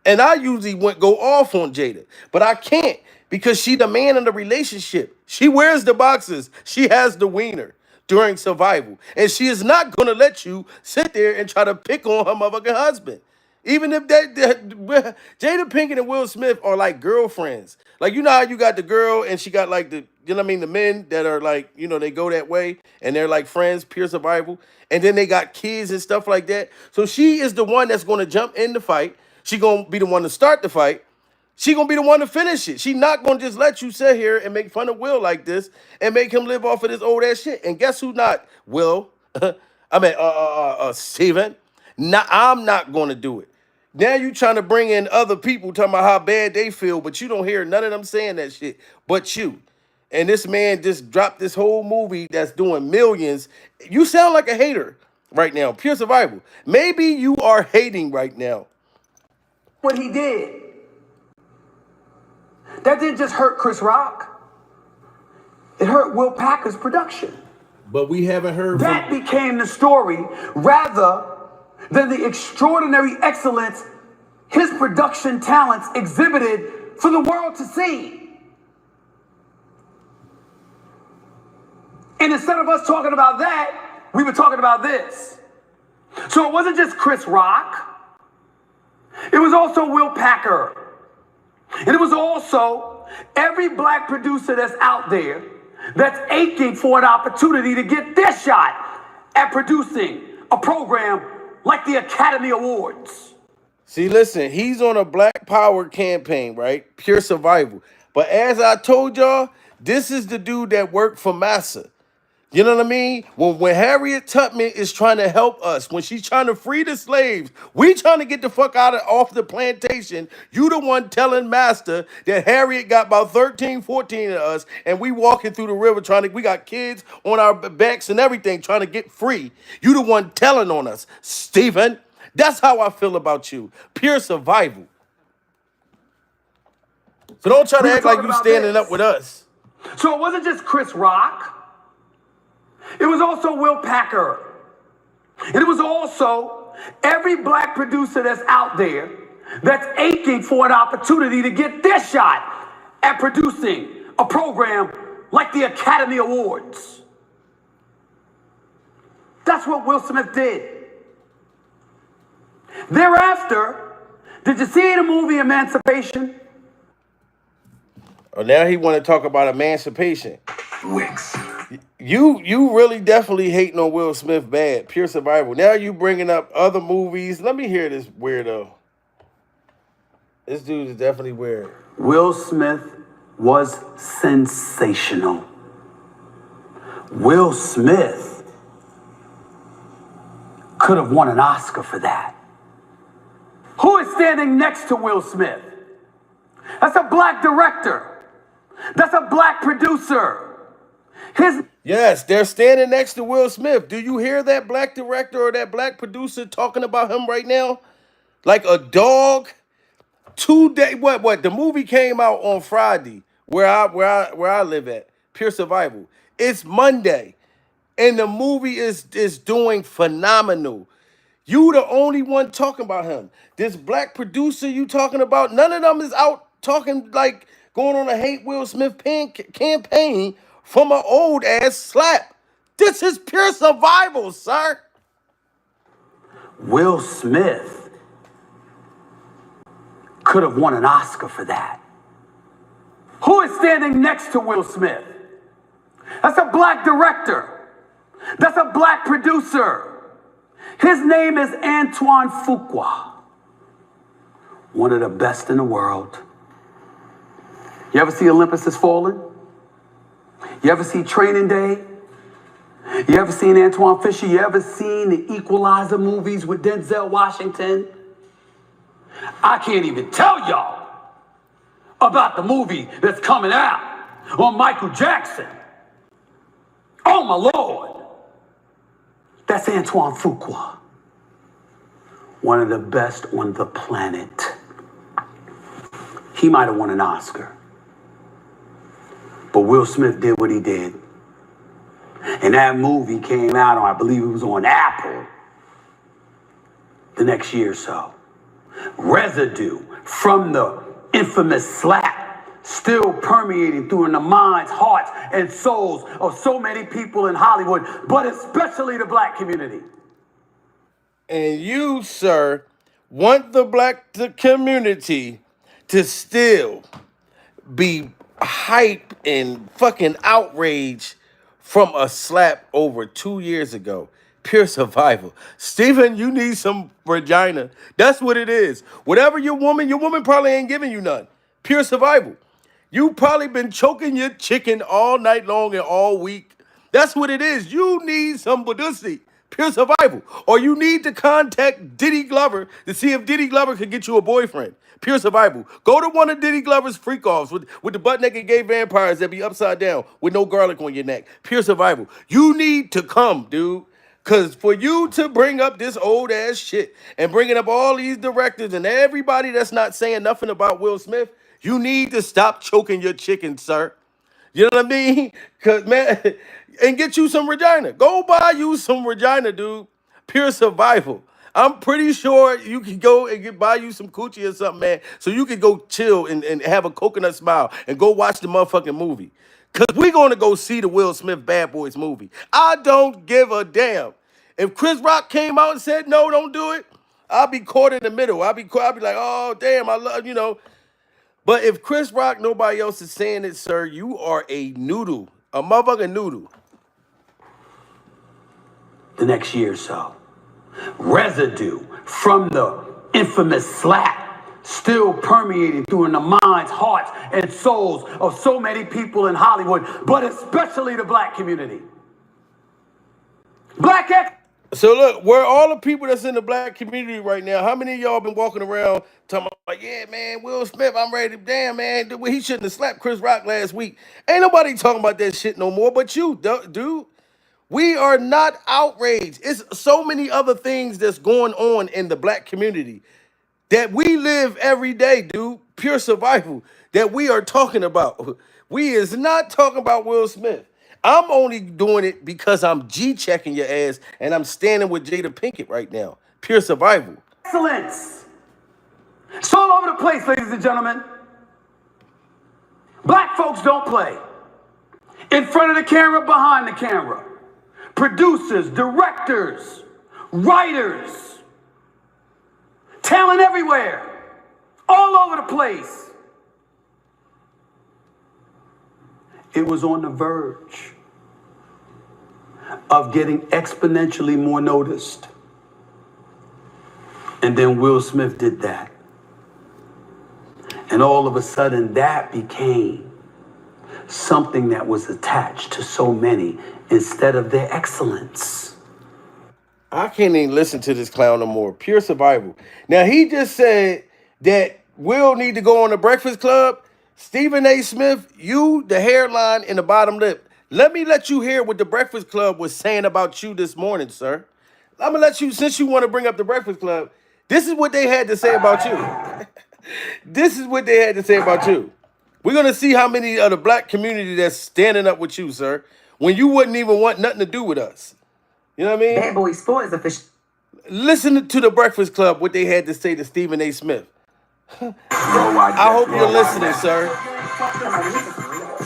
And I usually go off on Jada, but I can't because she the man in the relationship. She wears the boxes. She has the wiener during survival. And she is not going to let you sit there and try to pick on her motherfucking husband. Even if Jada Pinkett and Will Smith are like girlfriends. Like, you know how you got the girl and she got like the, you know what I mean, the men that are like, you know, they go that way and they're like friends, pure survival. And then they got kids and stuff like that. So she is the one that's going to jump in the fight. She going to be the one to start the fight. She gonna be the one to finish it. She not gonna just let you sit here and make fun of Will like this and make him live off of this old ass shit. And guess who not? Will. I mean, Steven. I'm not gonna do it. Now you trying to bring in other people talking about how bad they feel, but you don't hear none of them saying that shit but you. And this man just dropped this whole movie that's doing millions. You sound like a hater right now. Pure survival. Maybe you are hating right now. What he did. That didn't just hurt Chris Rock. It hurt Will Packer's production. But we haven't heard that became the story rather than the extraordinary excellence his production talents exhibited for the world to see. And instead of us talking about that, we were talking about this. So it wasn't just Chris Rock. It was also Will Packer. And it was also every black producer that's out there that's aching for an opportunity to get their shot at producing a program like the Academy Awards. See, listen, he's on a Black Power campaign, right? Pure survival. But as I told y'all, this is the dude that worked for Massa. You know what I mean? When Harriet Tubman is trying to help us, when she's trying to free the slaves, we trying to get the fuck off the plantation. You the one telling Master that Harriet got about 13, 14 of us, and we walking through the river we got kids on our backs and everything trying to get free. You the one telling on us, Stephen. That's how I feel about you. Pure survival. So don't try to act like you standing up with us. So it wasn't just Chris Rock. It was also Will Packer. And it was also every black producer that's out there that's aching for an opportunity to get their shot at producing a program like the Academy Awards. That's what Will Smith did. Thereafter, did you see the movie Emancipation? Oh, now he want to talk about emancipation. Wicks. You really definitely hating on Will Smith bad. Pure survival. Now you bringing up other movies. Let me hear this weirdo. This dude is definitely weird. Will Smith was sensational. Will Smith could have won an Oscar for that. Who is standing next to Will Smith? That's a black director. That's a black producer. Yes, they're standing next to Will Smith. Do you hear that black director or that black producer talking about him right now? Like a dog. 2 days. What? The movie came out on Friday where I live at. Pure survival. It's Monday. And the movie is doing phenomenal. You the only one talking about him. This black producer you talking about, none of them is out talking like going on a hate Will Smith campaign from an old ass slap. This is pure survival, sir. Will Smith could have won an Oscar for that. Who is standing next to Will Smith? That's a black director. That's a black producer. His name is Antoine Fuqua. One of the best in the world. You ever see Olympus Has Fallen? You ever see Training Day? You ever seen Antoine Fisher? You ever seen the Equalizer movies with Denzel Washington? I can't even tell y'all about the movie that's coming out on Michael Jackson. Oh my Lord. That's Antoine Fuqua. One of the best on the planet. He might have won an Oscar. But Will Smith did what he did. And that movie came out on, I believe it was on Apple, the next year or so. Residue from the infamous slap still permeating through in the minds, hearts, and souls of so many people in Hollywood, but especially the black community. And you, sir, want the black community to still be hype and fucking outrage from a slap over 2 years ago. Pure survival. Stephen, you need some vagina. That's what it is. Whatever your woman probably ain't giving you none. Pure survival. You probably been choking your chicken all night long and all week. That's what it is. You need some pussy. Pure survival. Or you need to contact Diddy Glover to see if Diddy Glover could get you a boyfriend. Pure survival. Go to one of Diddy Glover's freak offs with the butt naked gay vampires that be upside down with no garlic on your neck. Pure survival. You need to come, dude. Because for you to bring up this old ass shit and bringing up all these directors and everybody that's not saying nothing about Will Smith, you need to stop choking your chicken, sir. You know what I mean? Cause man, and get you some Regina. Go buy you some Regina, dude. Pure survival. I'm pretty sure you can go and buy you some coochie or something, man. So you can go chill and have a coconut smile and go watch the motherfucking movie. Cause we're gonna go see the Will Smith Bad Boys movie. I don't give a damn. If Chris Rock came out and said no, don't do it, I'll be caught in the middle. I'll be like, oh damn, I love you know. But if Chris Rock, nobody else is saying it, sir, you are a noodle, a motherfucking noodle. The next year or so, residue from the infamous slap still permeating through in the minds, hearts, and souls of so many people in Hollywood, but especially the black community. So look, where all the people that's in the black community right now, how many of y'all been walking around talking about, yeah, man, Will Smith, I'm ready to, damn, man, he shouldn't have slapped Chris Rock last week. Ain't nobody talking about that shit no more but you, dude. We are not outraged. It's so many other things that's going on in the black community that we live every day, dude. Pure survival that we are talking about. We is not talking about Will Smith. I'm only doing it because I'm G-checking your ass and I'm standing with Jada Pinkett right now. Pure survival. Excellence. It's all over the place, ladies and gentlemen. Black folks don't play. In front of the camera, behind the camera. Producers, directors, writers, talent everywhere, all over the place. It was on the verge of getting exponentially more noticed. And then Will Smith did that. And all of a sudden that became something that was attached to so many instead of their excellence. I can't even listen to this clown no more. Pure survival. Now, he just said that Will need to go on the Breakfast Club. Stephen A. Smith, you, the hairline and the bottom lip. Let me let you hear what the Breakfast Club was saying about you this morning, sir. I'm going to let you, since you want to bring up the Breakfast Club, this is what they had to say about you. This is what they had to say about you. We're going to see how many of the black community that's standing up with you, sir, when you wouldn't even want nothing to do with us. You know what I mean? Bad Boys 4 is official. Listen to the Breakfast Club, what they had to say to Stephen A. Smith. I hope you're listening, sir.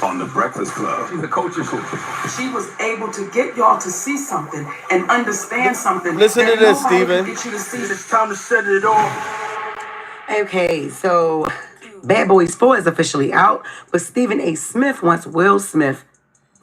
On the Breakfast Club. She's a culture coach. She was able to get y'all to see something and understand something. Listen to this, Stephen. Get you to see. It's time to set it off. Okay, so Bad Boys 4 is officially out, but Stephen A. Smith wants Will Smith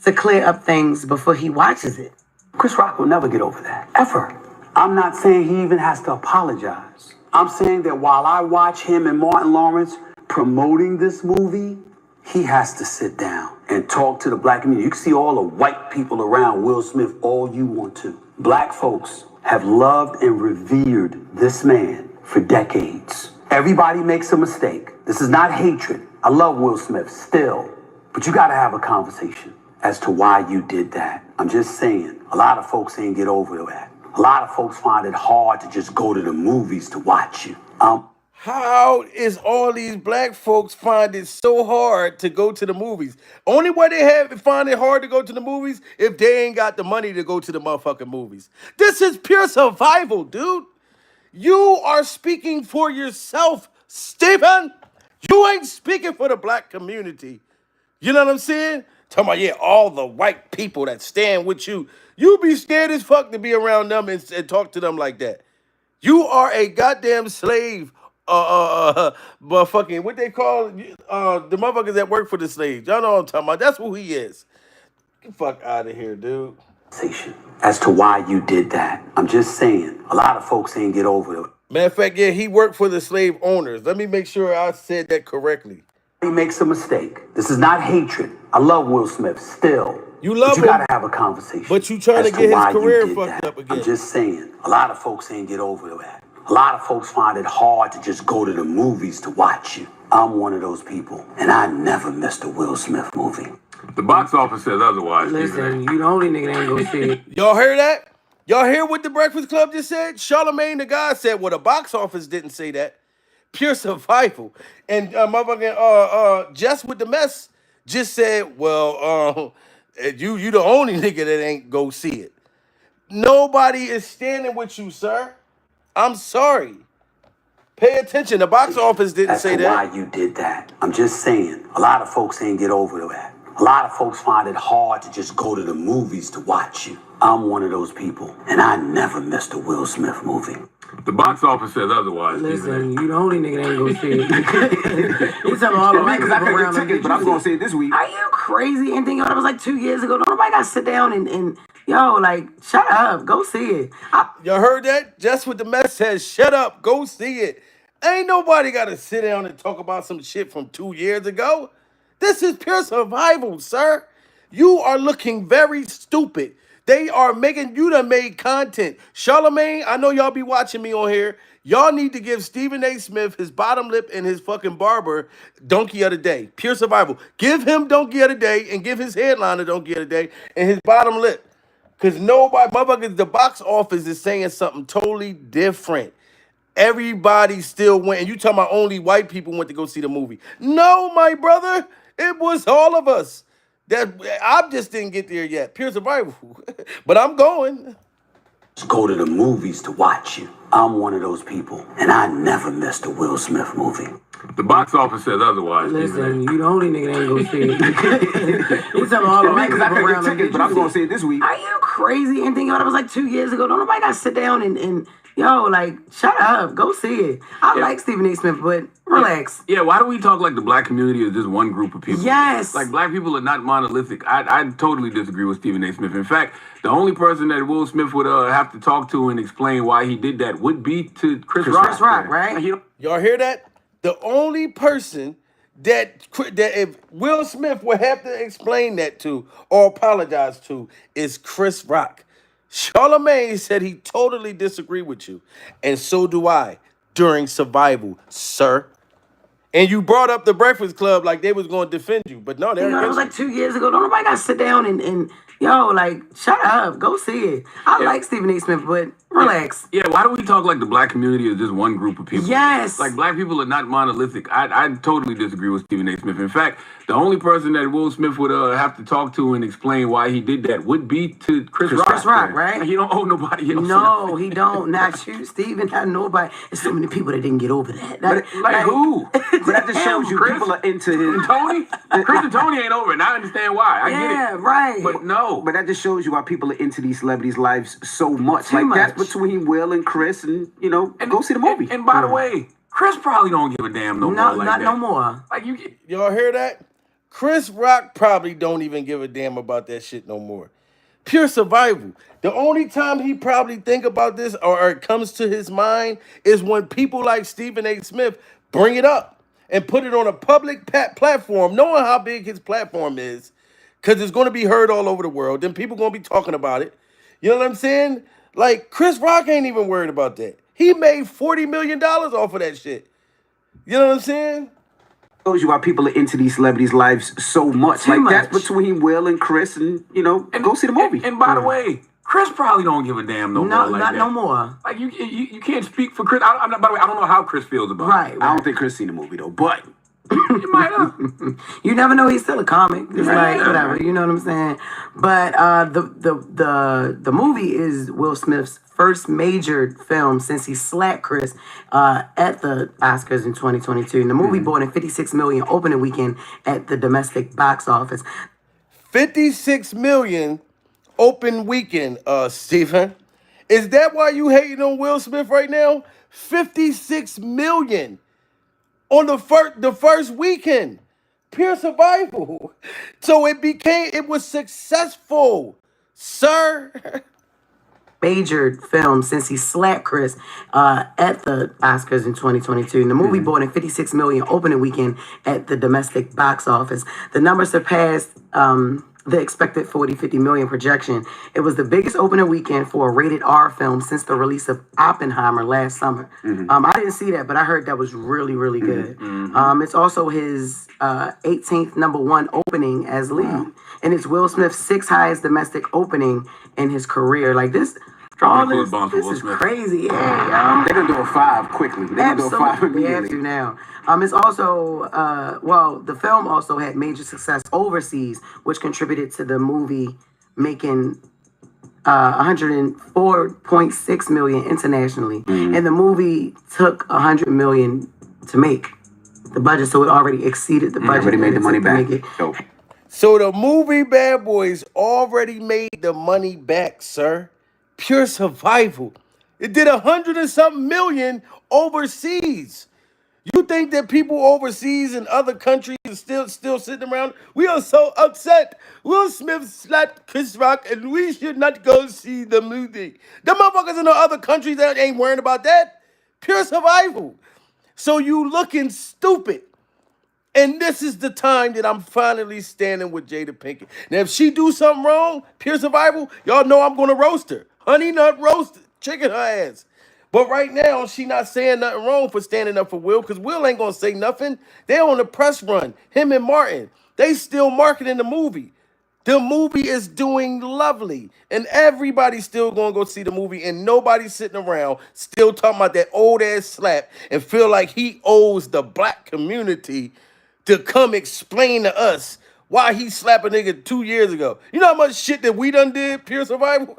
to clear up things before he watches it. Chris Rock will never get over that, ever. I'm not saying he even has to apologize. I'm saying that while I watch him and Martin Lawrence promoting this movie, he has to sit down and talk to the black community. You can see all the white people around Will Smith all you want to. Black folks have loved and revered this man for decades. Everybody makes a mistake. This is not hatred. I love Will Smith still, but you gotta have a conversation as to why you did that. I'm just saying, a lot of folks ain't get over that. A lot of folks find it hard to just go to the movies to watch you. How is all these black folks find it so hard to go to the movies? Only way they find it hard to go to the movies if they ain't got the money to go to the motherfucking movies. This is pure survival, dude. You are speaking for yourself, Stephen. You ain't speaking for the black community. You know what I'm saying? Talking about, yeah, all the white people that stand with you. You be scared as fuck to be around them and talk to them like that. You are a goddamn slave. Motherfucking, what they call the motherfuckers that work for the slaves. Y'all know what I'm talking about. That's who he is. Get the fuck out of here, dude. As to why you did that. I'm just saying, a lot of folks ain't get over it. Matter of fact, yeah, he worked for the slave owners. Let me make sure I said that correctly. He makes a mistake. This is not hatred. I love Will Smith still. You love but you him, gotta have a conversation. but you trying as to get why his career you did fucked that. up again. I'm just saying, a lot of folks ain't get over that. A lot of folks find it hard to just go to the movies to watch you. I'm one of those people, and I never missed a Will Smith movie. The box office says otherwise. Listen, you the only nigga that ain't gonna see it. Y'all hear that? Y'all hear what the Breakfast Club just said? Charlamagne the God said, well, the box office didn't say that. Pure survival. And motherfucking Just with the Mess just said, well, you the only nigga that ain't go see it. Nobody is standing with you, sir. I'm sorry. Pay attention. The box office didn't As say to that. why you did that. I'm just saying, a lot of folks ain't get over that. A lot of folks find it hard to just go to the movies to watch you. I'm one of those people, and I never missed a Will Smith movie. The box office says otherwise. Listen, you the only nigga that ain't gonna see it. You talking all the white people around me. but I'm gonna say it this week. Are you crazy? And think that was like 2 years ago. Nobody got to sit down and yo, like, shut up. Go see it. Y'all heard that? Just with the Mess says, shut up, go see it. Ain't nobody got to sit down and talk about some shit from 2 years ago. This is pure survival, sir. You are looking very stupid. They are making, you done made content. Charlamagne, I know y'all be watching me on here. Y'all need to give Stephen A. Smith his bottom lip and his fucking barber donkey of the day. Pure survival. Give him donkey of the day and give his headliner donkey of the day and his bottom lip. Because nobody, motherfuckers, the box office is saying something totally different. Everybody still went, and you talking about only white people went to go see the movie. No, my brother, it was all of us. That I just didn't get there yet. Pure survival. But I'm going. Just go to the movies to watch you. I'm one of those people, and I never missed a Will Smith movie. The box office says otherwise. Listen, you the only nigga that ain't gonna see it. You talking all the white people around me. but I'm gonna say it this week. Are you crazy? And think that was like 2 years ago. Nobody got to sit down and yo, like, shut up. Go see it. I like Stephen A. Smith, but relax. Yeah, why do we talk like the black community is just one group of people? Yes. Like, black people are not monolithic. I totally disagree with Stephen A. Smith. In fact, the only person that Will Smith would have to talk to and explain why he did that would be to Chris Rock. Chris Rock, right? Like, Y'all hear that? The only person that if Will Smith would have to explain that to or apologize to is Chris Rock. Charlamagne said he totally disagreed with you, and so do I during survival, sir. And you brought up the Breakfast Club like they was going to defend you, but no, they're That was like 2 years ago. Nobody got to sit down and yo, like, shut up. Go see it. I like Stephen A. Smith, but relax. Yeah, why do we talk like the black community is just one group of people? Yes. Like, black people are not monolithic. I totally disagree with Stephen A. Smith. In fact, the only person that Will Smith would have to talk to and explain why he did that would be to Chris Rock. Chris Rock, right? Like, he don't owe nobody else. No, he don't. Not you, Stephen. Not nobody. There's so many people that didn't get over that. Like who? But that just shows you Chris? people are into his. Tony? Chris and Tony ain't over it, and I understand why. I get Yeah, it. right. But no. But that just shows you why people are into these celebrities' lives so much. Too much. That's between Will and Chris, and go see the movie. And by the way, Chris probably don't give a damn no more No, like not that. no more. Like, Y'all hear that? Chris Rock probably don't even give a damn about that shit no more. Pure survival. The only time he probably think about this or it comes to his mind is when people like Stephen A. Smith bring it up and put it on a public platform, knowing how big his platform is, because it's going to be heard all over the world. Then people going to be talking about it. You know what I'm saying? Like, Chris Rock ain't even worried about that. He made $40 million off of that shit. You know what I'm saying? Shows you why people are into these celebrities' lives so much. Too much. That's between Will and Chris, and go see the movie. And by the way, Chris probably don't give a damn no more No, like not that. no more. Like, you can't speak for Chris. I'm not, by the way, I don't know how Chris feels about Right. it. I don't think Chris seen the movie though, but You might have. You never know. He's still a comic. It's Right. like whatever. You know what I'm saying? But the movie is Will Smith's first major film since he slapped Chris at the Oscars in 2022. And the movie brought in $56 million opening weekend at the domestic box office. 56 million open weekend, Stephen. Is that why you hating on Will Smith right now? 56 million on the first weekend. Pure survival. So it was successful, sir. Major film since he slapped Chris at the Oscars in 2022. And the movie brought in $56 million opening weekend at the domestic box office. The number surpassed the expected 50 million projection. It was the biggest opening weekend for a rated R film since the release of Oppenheimer last summer. I didn't see that, but I heard that was really, really good. It's also his 18th #1 opening as lead. And it's Will Smith's 6th highest domestic opening in his career. Like this, this is crazy. Yeah, They're gonna do a 5 quickly. They're gonna do a 5 Absolutely, they have immediately. to now. It's also the film also had major success overseas, which contributed to the movie making 104.6 million internationally, and the movie took 100 million to make the budget, so it already exceeded the budget. Already made the money back. So the movie Bad Boys already made the money back, sir. Pure survival. It did 100 and something million overseas. You think that people overseas in other countries are still sitting around? We are so upset. Will Smith slapped Chris Rock and we should not go see the movie. The motherfuckers in the other countries that ain't worrying about that. Pure survival. So you looking stupid. And this is the time that I'm finally standing with Jada Pinkett. Now, if she do something wrong, pure survival, y'all know I'm going to roast her. Honey nut roast, chicken her ass. But right now, she not saying nothing wrong for standing up for Will, because Will ain't going to say nothing. They on the press run. Him and Martin, they still marketing the movie. The movie is doing lovely. And everybody's still going to go see the movie, and nobody's sitting around still talking about that old-ass slap and feel like he owes the black community to come explain to us why he slapped a nigga 2 years ago. You know how much shit that we done did, pure survival?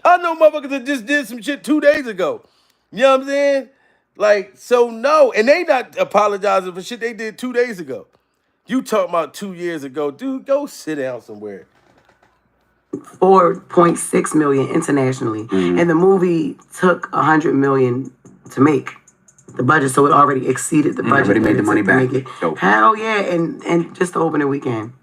I know motherfuckers that just did some shit 2 days ago. You know what I'm saying? Like, so no. And they not apologizing for shit they did 2 days ago. You talking about 2 years ago. Dude, go sit down somewhere. 4.6 million internationally. And the movie took 100 million to make the budget, so it already exceeded the budget. Already made the money back. Hell yeah, and just the opening weekend.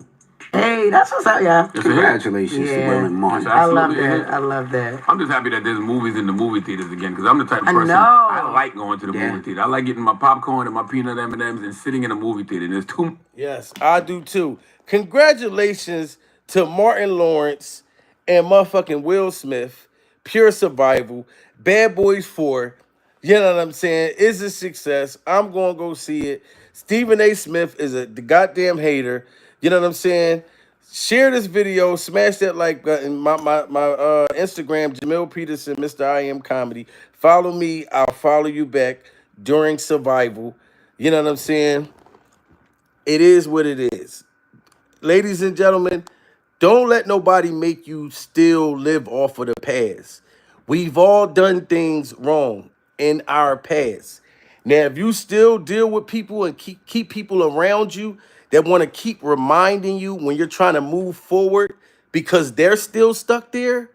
Hey, that's what's up, y'all. Congratulations to Will and Martin. I love that. I love that. I'm just happy that there's movies in the movie theaters again, because I'm the type of person I I like going to the movie theater. I like getting my popcorn and my peanut M&Ms and sitting in a movie theater. There's too. Yes, I do too. Congratulations to Martin Lawrence and motherfucking Will Smith. Pure survival. Bad Boys 4. You know what I'm saying? It's a success. I'm going to go see it. Stephen A. Smith is the goddamn hater. You know what I'm saying? Share this video. Smash that like button. My Instagram, Jamil Peterson, Mr. I Am Comedy. Follow me. I'll follow you back during survival. You know what I'm saying? It is what it is. Ladies and gentlemen, don't let nobody make you still live off of the past. We've all done things wrong in our past. Now, if you still deal with people and keep people around you that want to keep reminding you when you're trying to move forward because they're still stuck there,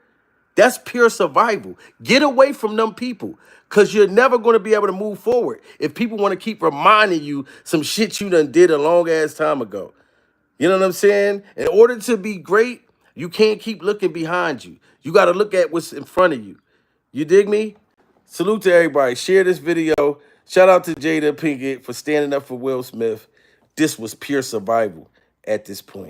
that's pure survival. Get away from them people, because you're never going to be able to move forward if people want to keep reminding you some shit you done did a long ass time ago. You know what I'm saying? In order to be great, you can't keep looking behind you. You got to look at what's in front of you. You dig me? Salute to everybody. Share this video. Shout out to Jada Pinkett for standing up for Will Smith. This was pure survival at this point.